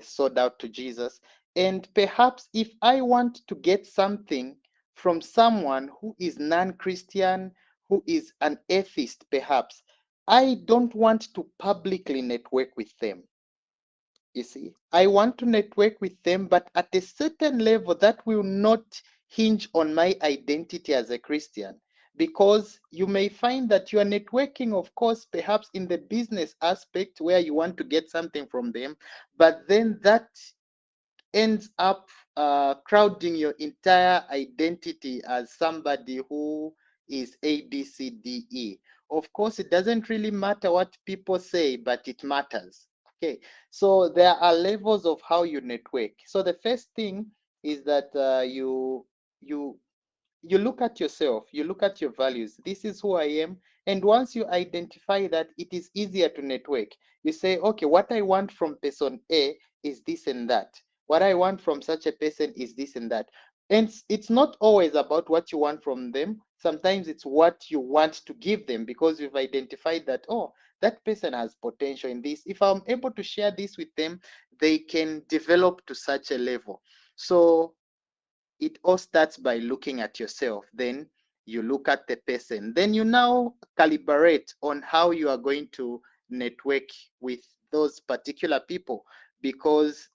sold out to Jesus. And perhaps if I want to get something from someone who is non-Christian, who is an atheist, perhaps, I don't want to publicly network with them. You see, I want to network with them, but at a certain level that will not hinge on my identity as a Christian. Because you may find that you are networking, of course, perhaps in the business aspect where you want to get something from them, but then that ends up crowding your entire identity as somebody who is A, B, C, D, E. Of course, it doesn't really matter what people say, but it matters. Okay, so there are levels of how you network. So the first thing is that you you look at yourself, you look at your values. This is who I am. And once you identify that, it is easier to network. You say, okay, what I want from person A is this and that. What I want from such a person is this and that. And it's not always about what you want from them. Sometimes it's what you want to give them because you've identified that, oh, that person has potential in this. If I'm able to share this with them, they can develop to such a level. So it all starts by looking at yourself. Then you look at the person. Then you now calibrate on how you are going to network with those particular people. Because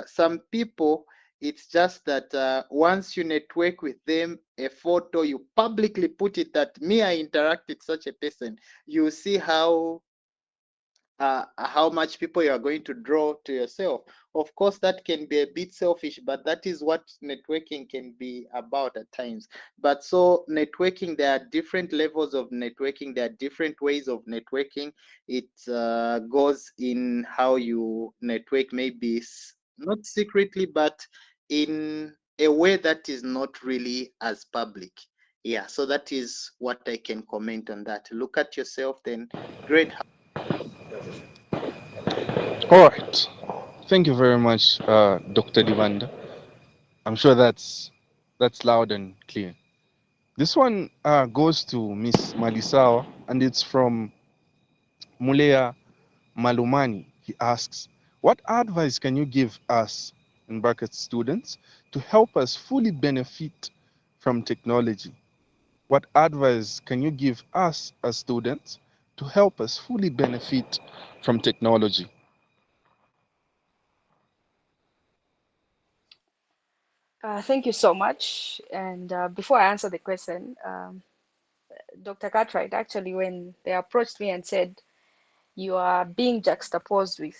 some people, it's just that once you network with them, a photo, you publicly put it that me, I interact with such a person, you see how much people you are going to draw to yourself. Of course, that can be a bit selfish, but that is what networking can be about at times. But so networking, there are different levels of networking. There are different ways of networking. It goes in how you network, maybe not secretly, but in a way that is not really as public. Yeah, so that is what I can comment on that. Look at yourself, then great. All right. Thank you very much, Dr. Divanda. I'm sure that's loud and clear. This one goes to Miss Malisawa, and it's from Mulea Malumani. He asks, what advice can you give us, in brackets students, to help us fully benefit from technology? What advice can you give us as students to help us fully benefit from technology? Thank you so much. And before I answer the question, Dr. Cartwright, actually, when they approached me and said, you are being juxtaposed with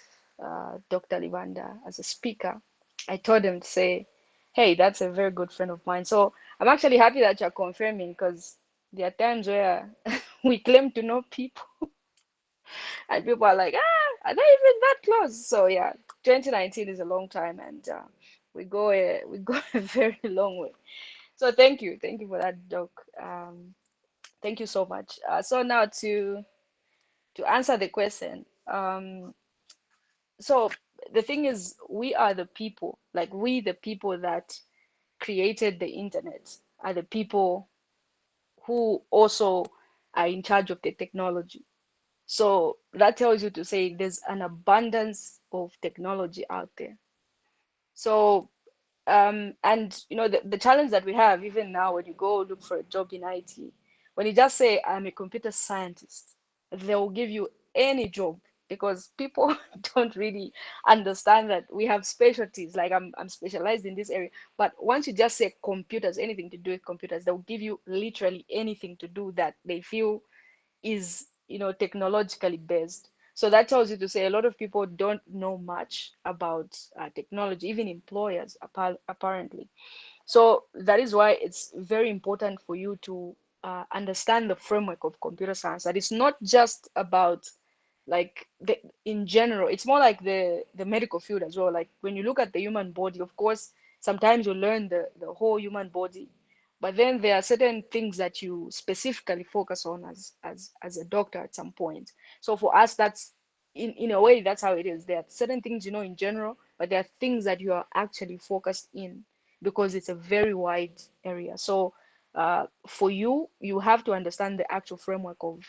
Dr. Livanda as a speaker, I told him to say, hey, that's a very good friend of mine. So I'm actually happy that you're confirming because there are times where we claim to know people and people are like, are they even that close? So yeah, 2019 is a long time and we go a very long way. So thank you for that, Doc. Thank you so much. So now to answer the question, so the thing is, we are the people, like we the people that created the internet are the people who also are in charge of the technology. So that tells you to say there's an abundance of technology out there. So and the challenge that we have even now when you go look for a job in IT, when you just say I'm a computer scientist, they will give you any job because people don't really understand that we have specialties. Like I'm specialized in this area, but once you just say computers, anything to do with computers, they'll give you literally anything to do that they feel is technologically based. So that tells you to say a lot of people don't know much about technology, even employers apparently. So that is why it's very important for you to understand the framework of computer science, that it's not just about like in general. It's more like the medical field as well. Like when you look at the human body, of course sometimes you learn the whole human body, but then there are certain things that you specifically focus on as a doctor at some point. So for us, that's in a way that's how it is. There are certain things in general, but there are things that you are actually focused in because it's a very wide area. So for you, you have to understand the actual framework of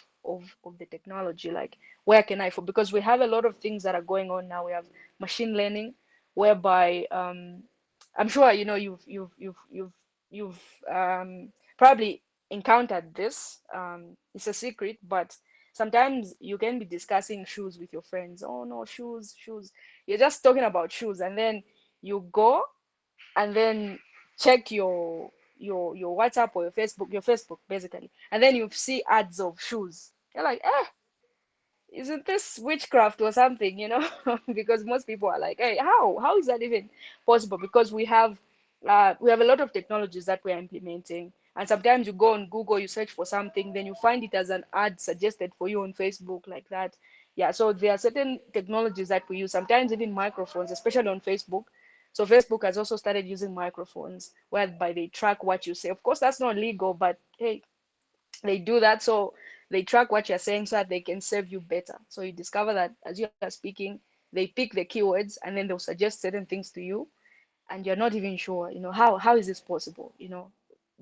the technology. Like where can I for because we have a lot of things that are going on now. We have machine learning, whereby I'm sure you've probably encountered this. It's a secret, but sometimes you can be discussing shoes with your friends. Oh no, shoes. You're just talking about shoes, and then you go and then check your WhatsApp or your Facebook basically, and then you see ads of shoes. You're like, isn't this witchcraft or something, because most people are like, hey, how is that even possible? Because we have a lot of technologies that we're implementing, and sometimes you go on Google, you search for something, then you find it as an ad suggested for you on Facebook, like that. Yeah, so there are certain technologies that we use, sometimes even microphones, especially on Facebook. So Facebook has also started using microphones whereby they track what you say. Of course that's not legal, but hey, they do that. So they track what you're saying so that they can serve you better. So you discover that as you are speaking, they pick the keywords and then they'll suggest certain things to you, and you're not even sure, how is this possible?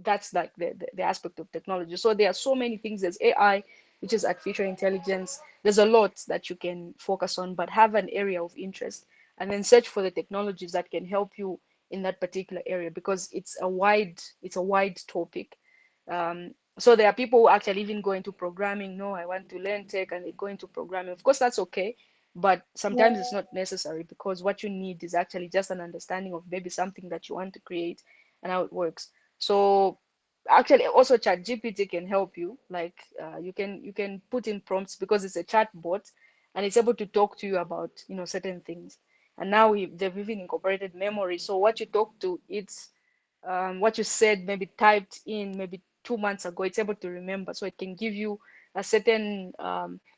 That's like the aspect of technology. So there are so many things. There's AI, which is artificial intelligence. There's a lot that you can focus on, but have an area of interest and then search for the technologies that can help you in that particular area, because it's a wide topic. So there are people who actually even go into programming. No, I want to learn tech, and they go into programming. Of course, that's okay, but sometimes it's not necessary, because what you need is actually just an understanding of maybe something that you want to create and how it works. So actually, also ChatGPT can help you. Like you can put in prompts because it's a chat bot, and it's able to talk to you about certain things. And now they've even incorporated memory. So what you talk to, it's what you said, maybe typed in maybe 2 months ago, it's able to remember. So it can give you a certain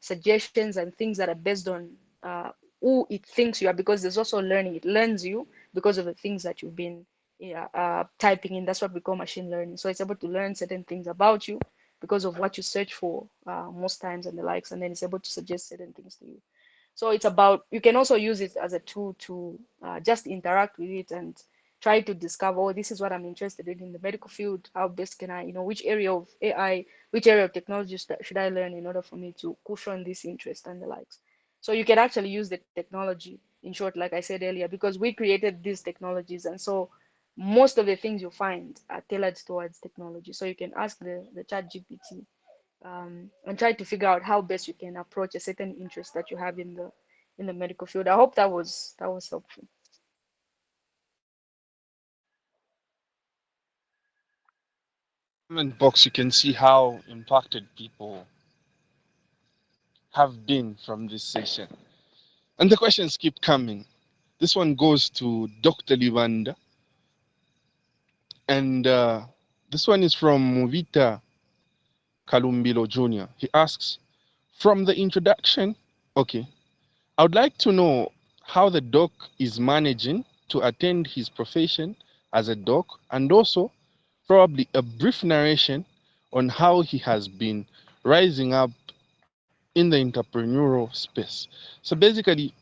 suggestions and things that are based on who it thinks you are, because there's also learning. It learns you because of the things that you've been typing in. That's what we call machine learning. So it's able to learn certain things about you because of what you search for most times and the likes, and then it's able to suggest certain things to you. So it's about, you can also use it as a tool to just interact with it and try to discover, oh, this is what I'm interested in the medical field. How best can I, which area of AI, which area of technology should I learn in order for me to cushion this interest and the likes. So you can actually use the technology, in short, like I said earlier, because we created these technologies. And so most of the things you find are tailored towards technology. So you can ask the chat GPT and try to figure out how best you can approach a certain interest that you have in the medical field. I hope that was helpful. Comment box, you can see how impacted people have been from this session. And the questions keep coming. This one goes to Dr. Livanda. And this one is from Movita Kalumbilo Jr. He asks, from the introduction, okay, I would like to know how the doc is managing to attend his profession as a doc, and also probably a brief narration on how he has been rising up in the entrepreneurial space. So basically,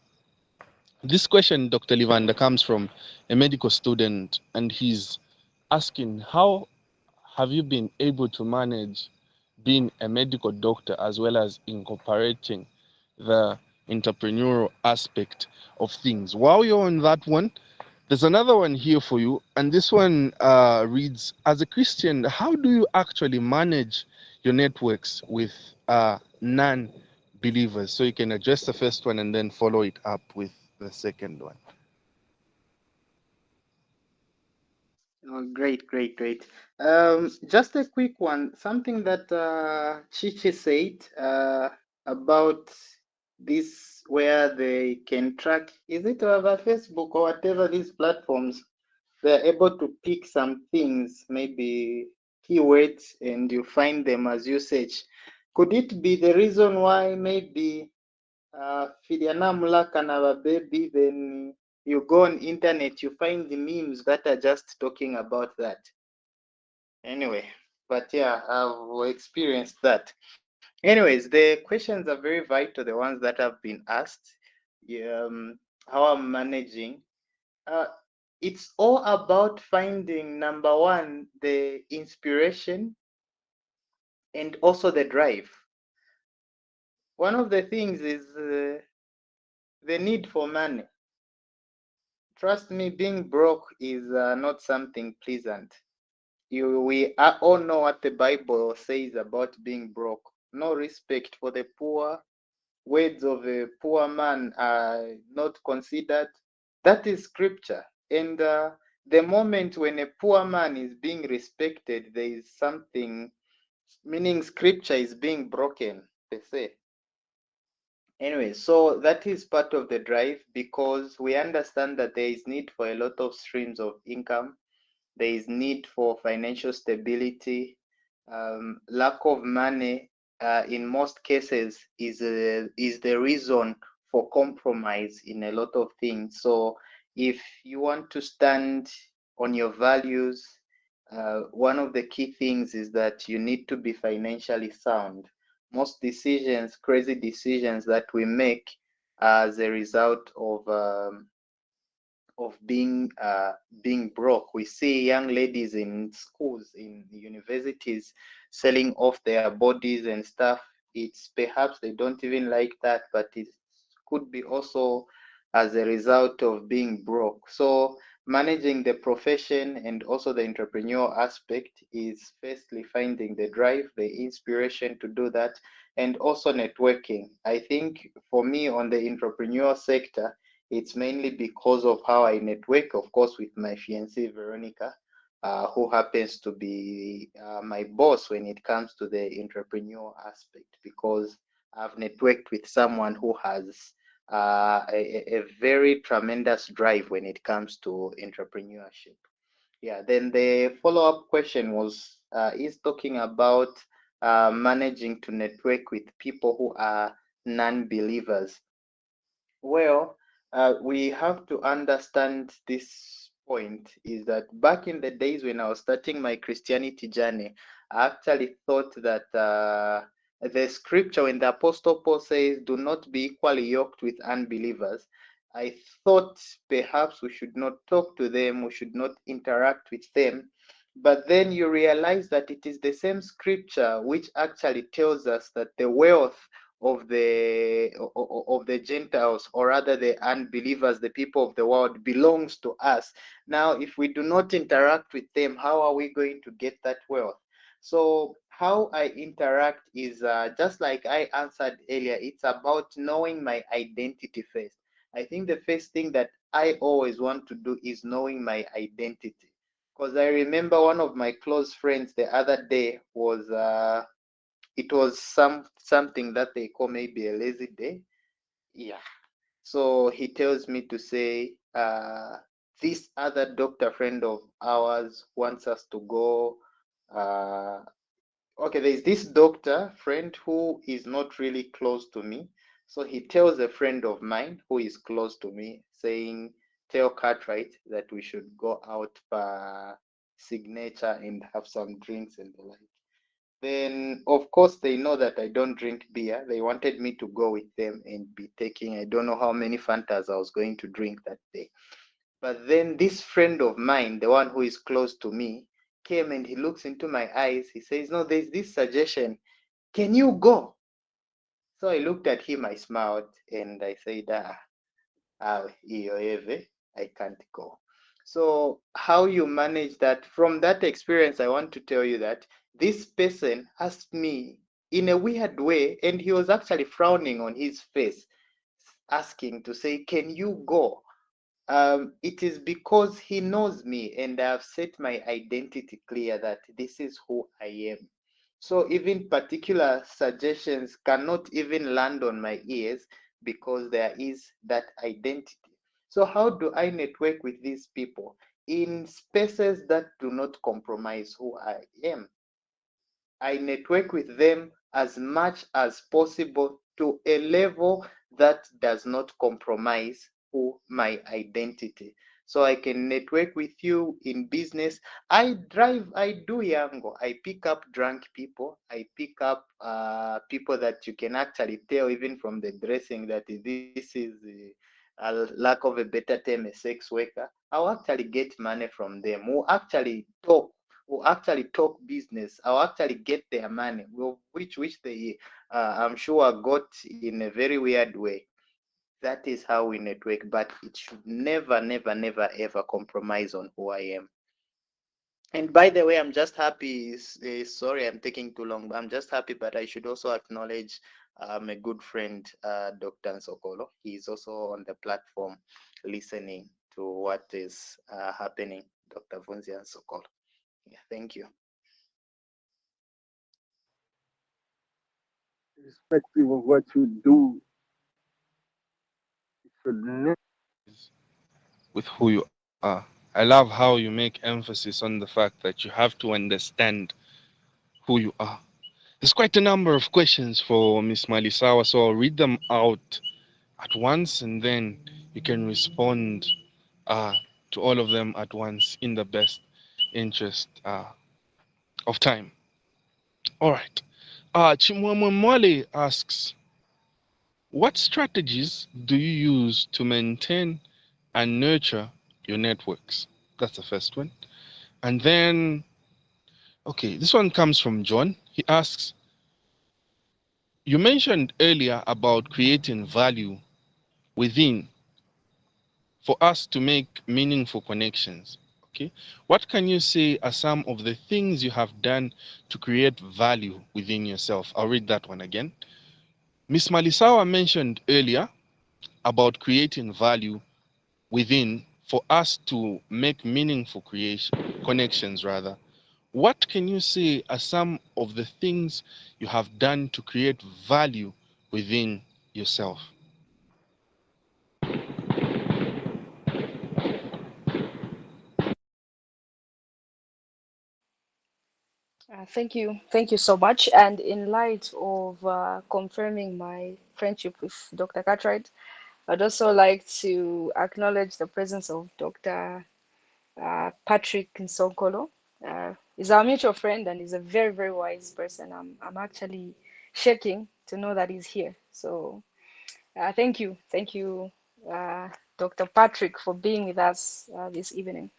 this question, Dr. Livanda, comes from a medical student, and he's asking, how have you been able to manage being a medical doctor as well as incorporating the entrepreneurial aspect of things? While you're on that one, there's another one here for you, and this one reads: as a Christian, how do you actually manage your networks with non-believers? So you can address the first one and then follow it up with the second one. Oh, great, great, great. Just a quick one. Something that Chichi said about this, where they can track, is it over Facebook or whatever these platforms, they're able to pick some things, maybe keywords, and you find them as you search. Could it be the reason why maybe Filiana can have a baby, then you go on internet, you find the memes that are just talking about that? Anyway, but yeah, I've experienced that. Anyways, the questions are very vital, the ones that have been asked. How I'm managing. Uh, it's all about finding, number one, the inspiration and also the drive. One of the things is the need for money. Trust me, being broke is not something pleasant. We all know what the Bible says about being broke. No respect for the poor. Words of a poor man are not considered. That is scripture. And the moment when a poor man is being respected, there is something, meaning scripture is being broken, they say. Anyway, so that is part of the drive, because we understand that there is need for a lot of streams of income. There is need for financial stability. Lack of money, in most cases, is the reason for compromise in a lot of things. So if you want to stand on your values, one of the key things is that you need to be financially sound. Most decisions, crazy decisions that we make, as a result of being broke. We see young ladies in schools, in universities, selling off their bodies and stuff. It's perhaps they don't even like that, but it could be also as a result of being broke. So managing the profession and also the entrepreneurial aspect is firstly finding the drive, the inspiration to do that, and also networking. I think for me on the entrepreneurial sector, it's mainly because of how I network, of course, with my fiancée Veronica, who happens to be my boss when it comes to the entrepreneurial aspect, because I've networked with someone who has a very tremendous drive when it comes to entrepreneurship. Yeah, then the follow-up question was is talking about managing to network with people who are non-believers. Well, we have to understand this point is that back in the days when I was starting my Christianity journey, I actually thought that the scripture, when the Apostle Paul says, do not be equally yoked with unbelievers, I thought perhaps we should not talk to them, we should not interact with them. But then you realize that it is the same scripture which actually tells us that the wealth of the Gentiles, or rather the unbelievers, the people of the world, belongs to us. Now, if we do not interact with them, how are we going to get that wealth? So how I interact is just like I answered earlier, it's about knowing my identity first. I think the first thing that I always want to do is knowing my identity, because I remember one of my close friends the other day was it was something that they call maybe a lazy day. Yeah. So he tells me to say, this other doctor friend of ours wants us to go. Okay, there's this doctor friend who is not really close to me. So he tells a friend of mine who is close to me, saying, tell Cartwright that we should go out signature and have some drinks and the like. Then, of course, they know that I don't drink beer. They wanted me to go with them and be taking, I don't know how many Fantas I was going to drink that day. But then this friend of mine, the one who is close to me, came and he looks into my eyes. He says, "No, there's this suggestion. Can you go?" So I looked at him, I smiled, and I said, I can't go. So how you manage that? From that experience, I want to tell you that this person asked me in a weird way, and he was actually frowning on his face, asking to say, "Can you go?" It is because he knows me and I have set my identity clear that this is who I am. So even particular suggestions cannot even land on my ears because there is that identity. So how do I network with these people? In spaces that do not compromise who I am. I network with them as much as possible to a level that does not compromise who my identity. So I can network with you in business. I drive, I do yango. I pick up drunk people. I pick up people that you can actually tell even from the dressing that this is a lack of a better term, a sex worker. I'll actually get money from them. Who actually talk will actually talk business. I'll actually get their money, which they, I'm sure, got in a very weird way. That is how we network, but it should never, never, never, ever compromise on who I am. And by the way, I'm just happy. Sorry, I'm taking too long, but I'm just happy. But I should also acknowledge a good friend, Dr. Nsokolo. He's also on the platform listening to what is happening, Dr. Vunzia Nsokolo. Yeah, thank you. Irrespective of what you do, it should never. With who you are. I love how you make emphasis on the fact that you have to understand who you are. There's quite a number of questions for Miss Malisawa, so I'll read them out at once and then you can respond uh, to all of them at once in the best interest of time. All right. Chimwamwe Mwale asks, what strategies do you use to maintain and nurture your networks? That's the first one. And then, okay, this one comes from John. He asks, you mentioned earlier about creating value within for us to make meaningful connections. Okay, what can you say are some of the things you have done to create value within yourself? I'll read that one again. Miss Malisawa mentioned earlier about creating value within for us to make meaningful creation connections rather. What can you say are some of the things you have done to create value within yourself? Thank you so much. And in light of confirming my friendship with Dr. Cartwright, I'd also like to acknowledge the presence of Dr. Patrick Nsokolo. He's our mutual friend and he's a very, very wise person. I'm actually shaking to know that he's here. So thank you, uh, Dr. Patrick, for being with us this evening.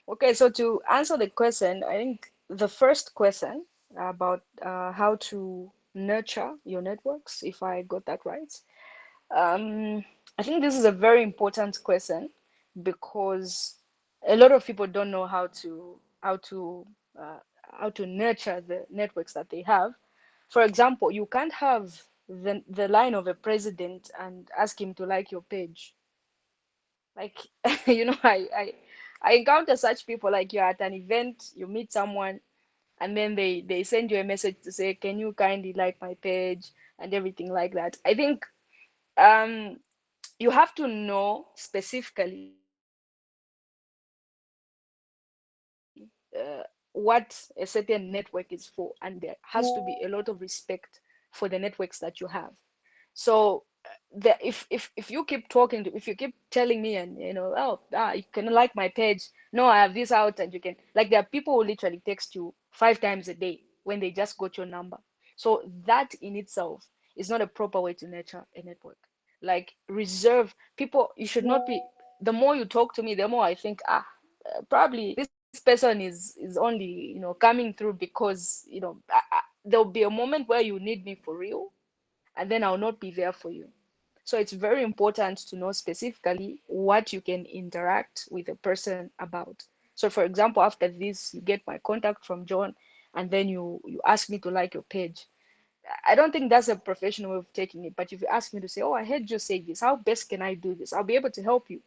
Okay, so to answer the question, I think the first question about how to nurture your networks, if I got that right, um, I think this is a very important question because a lot of people don't know uh, how to nurture the networks that they have. For example, you can't have the line of a president and ask him to like your page. Like you know, I encounter such people. Like you're at an event, you meet someone, and then they send you a message to say, "Can you kindly like my page?" and everything like that. I think um you have to know specifically what a certain network is for, and there has to be a lot of respect for the networks that you have. So if you keep talking to, if you keep telling me, and you can like my page, no, I have this out, and you can, like, there are people who literally text you 5 times a day when they just got your number. So that in itself is not a proper way to nurture a network. Like, reserve people, you should not be, the more you talk to me, the more I think, probably this person is only, coming through because, there'll be a moment where you need me for real, and then I'll not be there for you. So it's very important to know specifically what you can interact with a person about. So for example, after this, you get my contact from John, and then you ask me to like your page. I don't think that's a professional way of taking it. But if you ask me to say, oh, I heard you say this, how best can I do this? I'll be able to help you.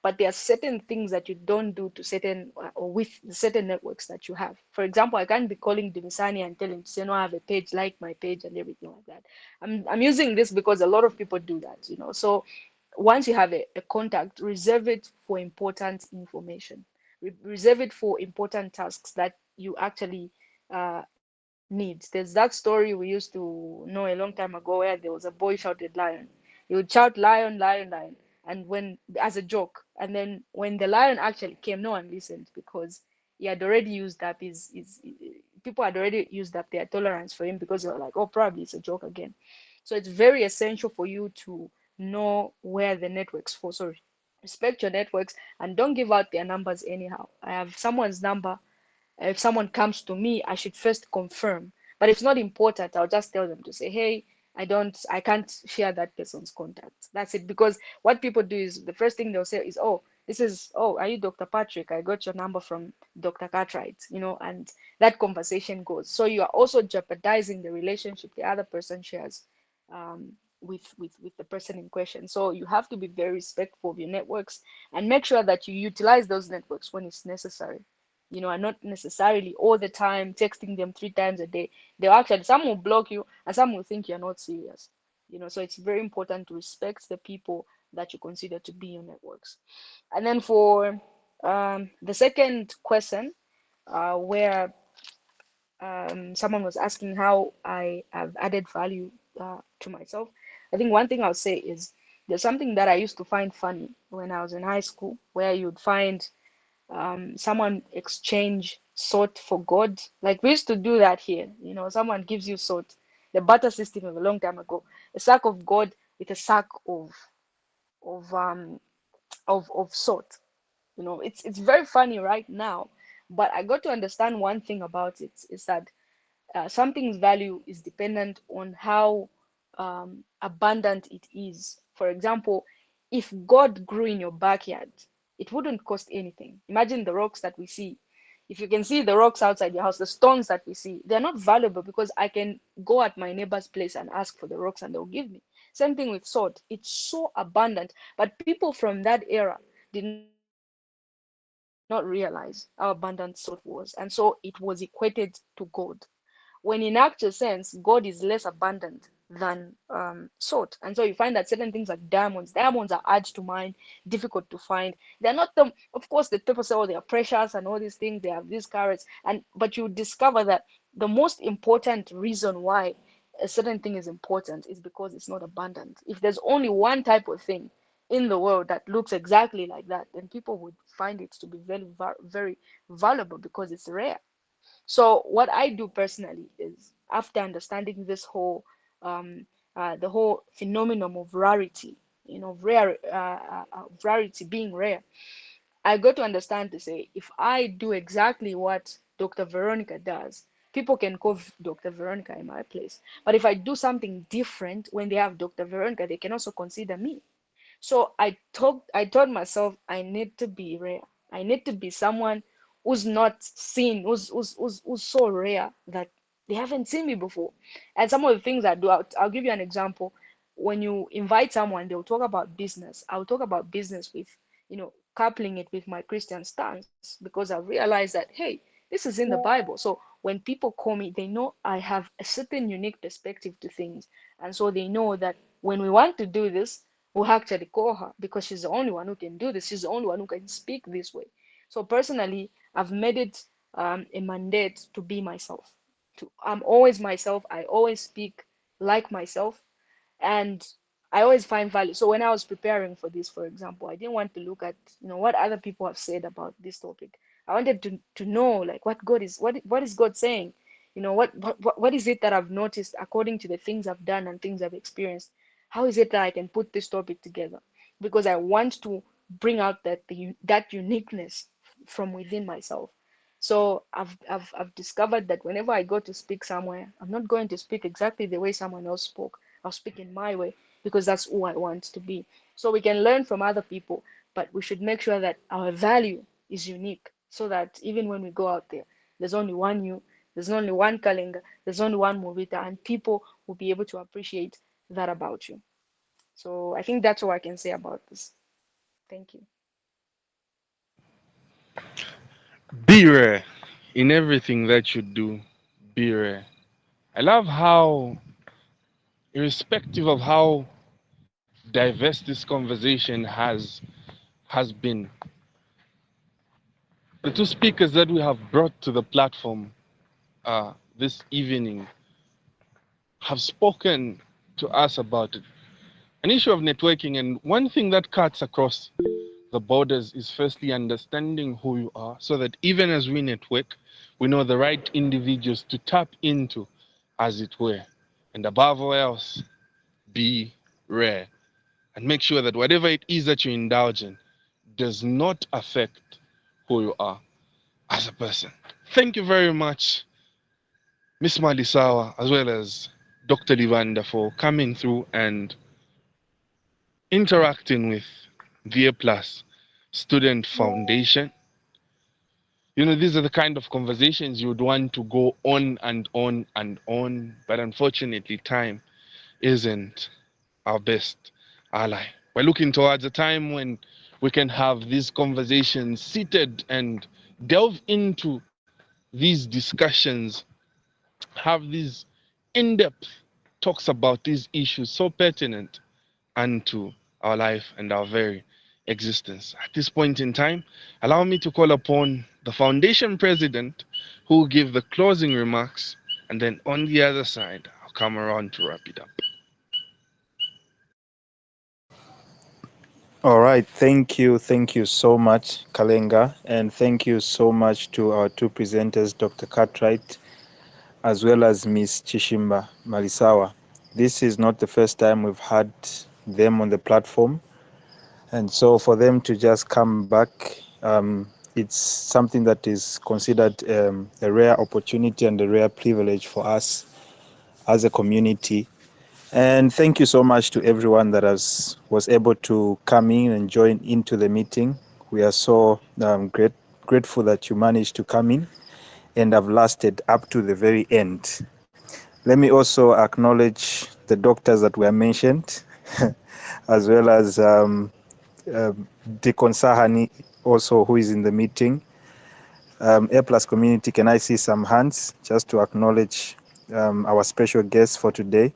But there are certain things that you don't do to certain, or with certain networks that you have. For example, I can't be calling Dimisani and telling him to say, no, I have a page, like my page and everything like that. I'm using this because a lot of people do that. So once you have a contact, reserve it for important information. Reserve it for important tasks that you actually need. There's that story we used to know a long time ago where there was a boy shouted lion. He would shout lion, lion, lion, and when, as a joke, and then when the lion actually came, no one listened because he had already used up his people had already used up their tolerance for him because they were like, oh, probably it's a joke again. So it's very essential for you to know where the networks fall. So respect your networks and don't give out their numbers anyhow. I have someone's number. If someone comes to me, I should first confirm. But if it's not important, I'll just tell them to say, hey, I can't share that person's contact. That's it. Because what people do is, the first thing they'll say is, oh, are you Dr. Patrick? I got your number from Dr. Cartwright, and that conversation goes. So you are also jeopardizing the relationship the other person shares, um, with the person in question. So you have to be very respectful of your networks and make sure that you utilize those networks when it's necessary, and not necessarily all the time texting them 3 times a day. They'll actually, some will block you and some will think you're not serious. So it's very important to respect the people that you consider to be your networks. And then for the second question, where someone was asking how I have added value to myself, I think one thing I'll say is, there's something that I used to find funny when I was in high school, where you'd find someone exchange salt for God. Like, we used to do that here. Someone gives you salt. The barter system of a long time ago. A sack of God with a sack of um of salt. It's very funny right now, but I got to understand one thing about it is that something's value is dependent on how abundant it is. For example, if God grew in your backyard, it wouldn't cost anything. Imagine the rocks that we see. If you can see the rocks outside your house, the stones that we see, they're not valuable because I can go at my neighbor's place and ask for the rocks and they'll give me. Same thing with salt. It's so abundant. But people from that era did not realize how abundant salt was. And so it was equated to God, when in actual sense, God is less abundant than salt. And so you find that certain things like diamonds are hard to mine, difficult to find. They're not the, of course, the people say, oh, they are precious and all these things, they have these carrots, but you discover that the most important reason why a certain thing is important is because it's not abundant. If there's only one type of thing in the world that looks exactly like that, then people would find it to be very, very valuable because it's rare. So what I do personally is, after understanding this whole um, the whole phenomenon of rarity, rarity being rare, I got to understand to say, if I do exactly what Dr. Veronica does, people can call Dr. Veronica in my place. But if I do something different, when they have Dr. Veronica, they can also consider me. So I told myself I need to be rare. I need to be someone who's not seen, who's so rare that they haven't seen me before. And some of the things I do, I'll give you an example. When you invite someone, they'll talk about business. I'll talk about business with, coupling it with my Christian stance, because I realized that, hey, this is in the Bible. So when people call me, they know I have a certain unique perspective to things. And so they know that when we want to do this, who actually call her, because she's the only one who can do this. She's the only one who can speak this way. So personally, I've made it a mandate to be myself. I'm always myself. I always speak like myself, and I always find value. So when I was preparing for this, for example, I didn't want to look at, what other people have said about this topic. I wanted to know like what is God saying? What is it that I've noticed according to the things I've done and things I've experienced? How is it that I can put this topic together? Because I want to bring out that uniqueness from within myself. So I've discovered that whenever I go to speak somewhere, I'm not going to speak exactly the way someone else spoke. I'll speak in my way because that's who I want to be. So we can learn from other people, but we should make sure that our value is unique so that even when we go out there, there's only one you, there's only one Kalenga, there's only one Movita, and people will be able to appreciate that about you. So I think that's all I can say about this. Thank you. Be rare in everything that you do. Be rare. I love how, irrespective of how diverse this conversation has been, the two speakers that we have brought to the platform this evening have spoken to us about it. An issue of networking, and one thing that cuts across the borders is firstly understanding who you are, so that even as we network, we know the right individuals to tap into, as it were. And above all else, be rare and make sure that whatever it is that you indulge in does not affect who you are as a person. Thank you very much, Miss Malisawa, as well as Dr. Livanda, for coming through and interacting with VA Plus Student Foundation. These are the kind of conversations you would want to go on and on and on, but unfortunately, time isn't our best ally. We're looking towards a time when we can have these conversations seated and delve into these discussions, have these in-depth talks about these issues so pertinent unto our life and our very existence. At this point in time, allow me to call upon the foundation president who will give the closing remarks, and then on the other side, I'll come around to wrap it up. All right, thank you so much, Kalenga, and thank you so much to our two presenters, Dr. Cartwright, as well as Ms. Chishimba Malisawa. This is not the first time we've had them on the platform, and so for them to just come back, it's something that is considered a rare opportunity and a rare privilege for us as a community. And thank you so much to everyone that was able to come in and join into the meeting. We are so grateful that you managed to come in and have lasted up to the very end. Let me also acknowledge the doctors that were mentioned, as well as Deacon Sahani, also, who is in the meeting. A Plus community, can I see some hands just to acknowledge our special guest for today?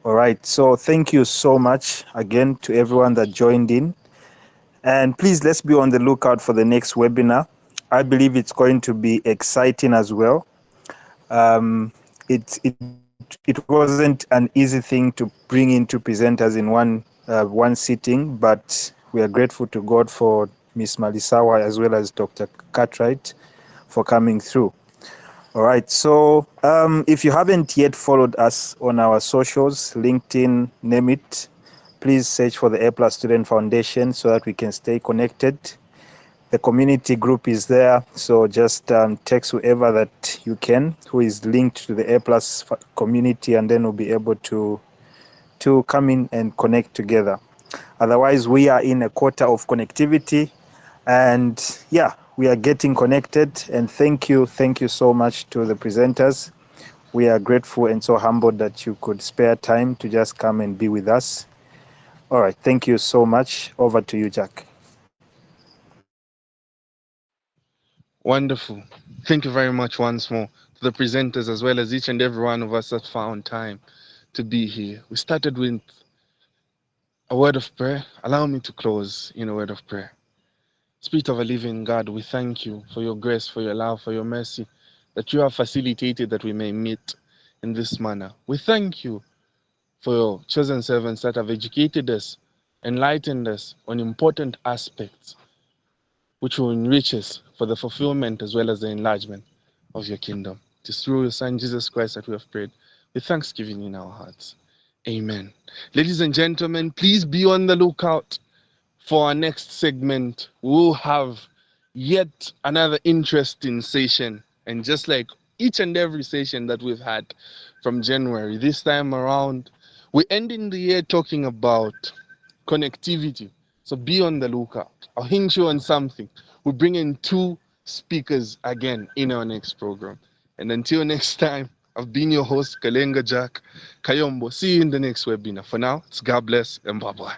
All right, so thank you so much again to everyone that joined in. And please, let's be on the lookout for the next webinar. I believe it's going to be exciting as well. It wasn't an easy thing to bring in two presenters in one sitting, but we are grateful to God for Ms. Malisawa as well as Dr. Cartwright for coming through. All right, so if you haven't yet followed us on our socials, LinkedIn, name it, please search for the A Plus Student Foundation so that we can stay connected. The community group is there, so just text whoever that you can who is linked to the A Plus community, and then we'll be able to come in and connect together. Otherwise, we are in a quarter of connectivity, and yeah, we are getting connected. And thank you so much to the presenters. We are grateful and so humbled that you could spare time to just come and be with us. All right, thank you so much. Over to you, Jack. Wonderful. Thank you very much once more to the presenters, as well as each and every one of us that found time to be here. We started with a word of prayer. Allow me to close in a word of prayer. Spirit of a living God, we thank you for your grace, for your love, for your mercy, that you have facilitated that we may meet in this manner. We thank you for your chosen servants that have educated us, enlightened us on important aspects which will enrich us for the fulfillment as well as the enlargement of your kingdom. It is through your Son, Jesus Christ, that we have prayed with thanksgiving in our hearts. Amen. Ladies and gentlemen, please be on the lookout for our next segment. We'll have yet another interesting session. And just like each and every session that we've had from January, this time around, we're ending the year talking about connectivity. So be on the lookout. I'll hint you on something. We'll bring in 2 speakers again in our next program. And until next time, I've been your host, Kalenga Jack Kayombo. See you in the next webinar. For now, it's God bless and bye-bye.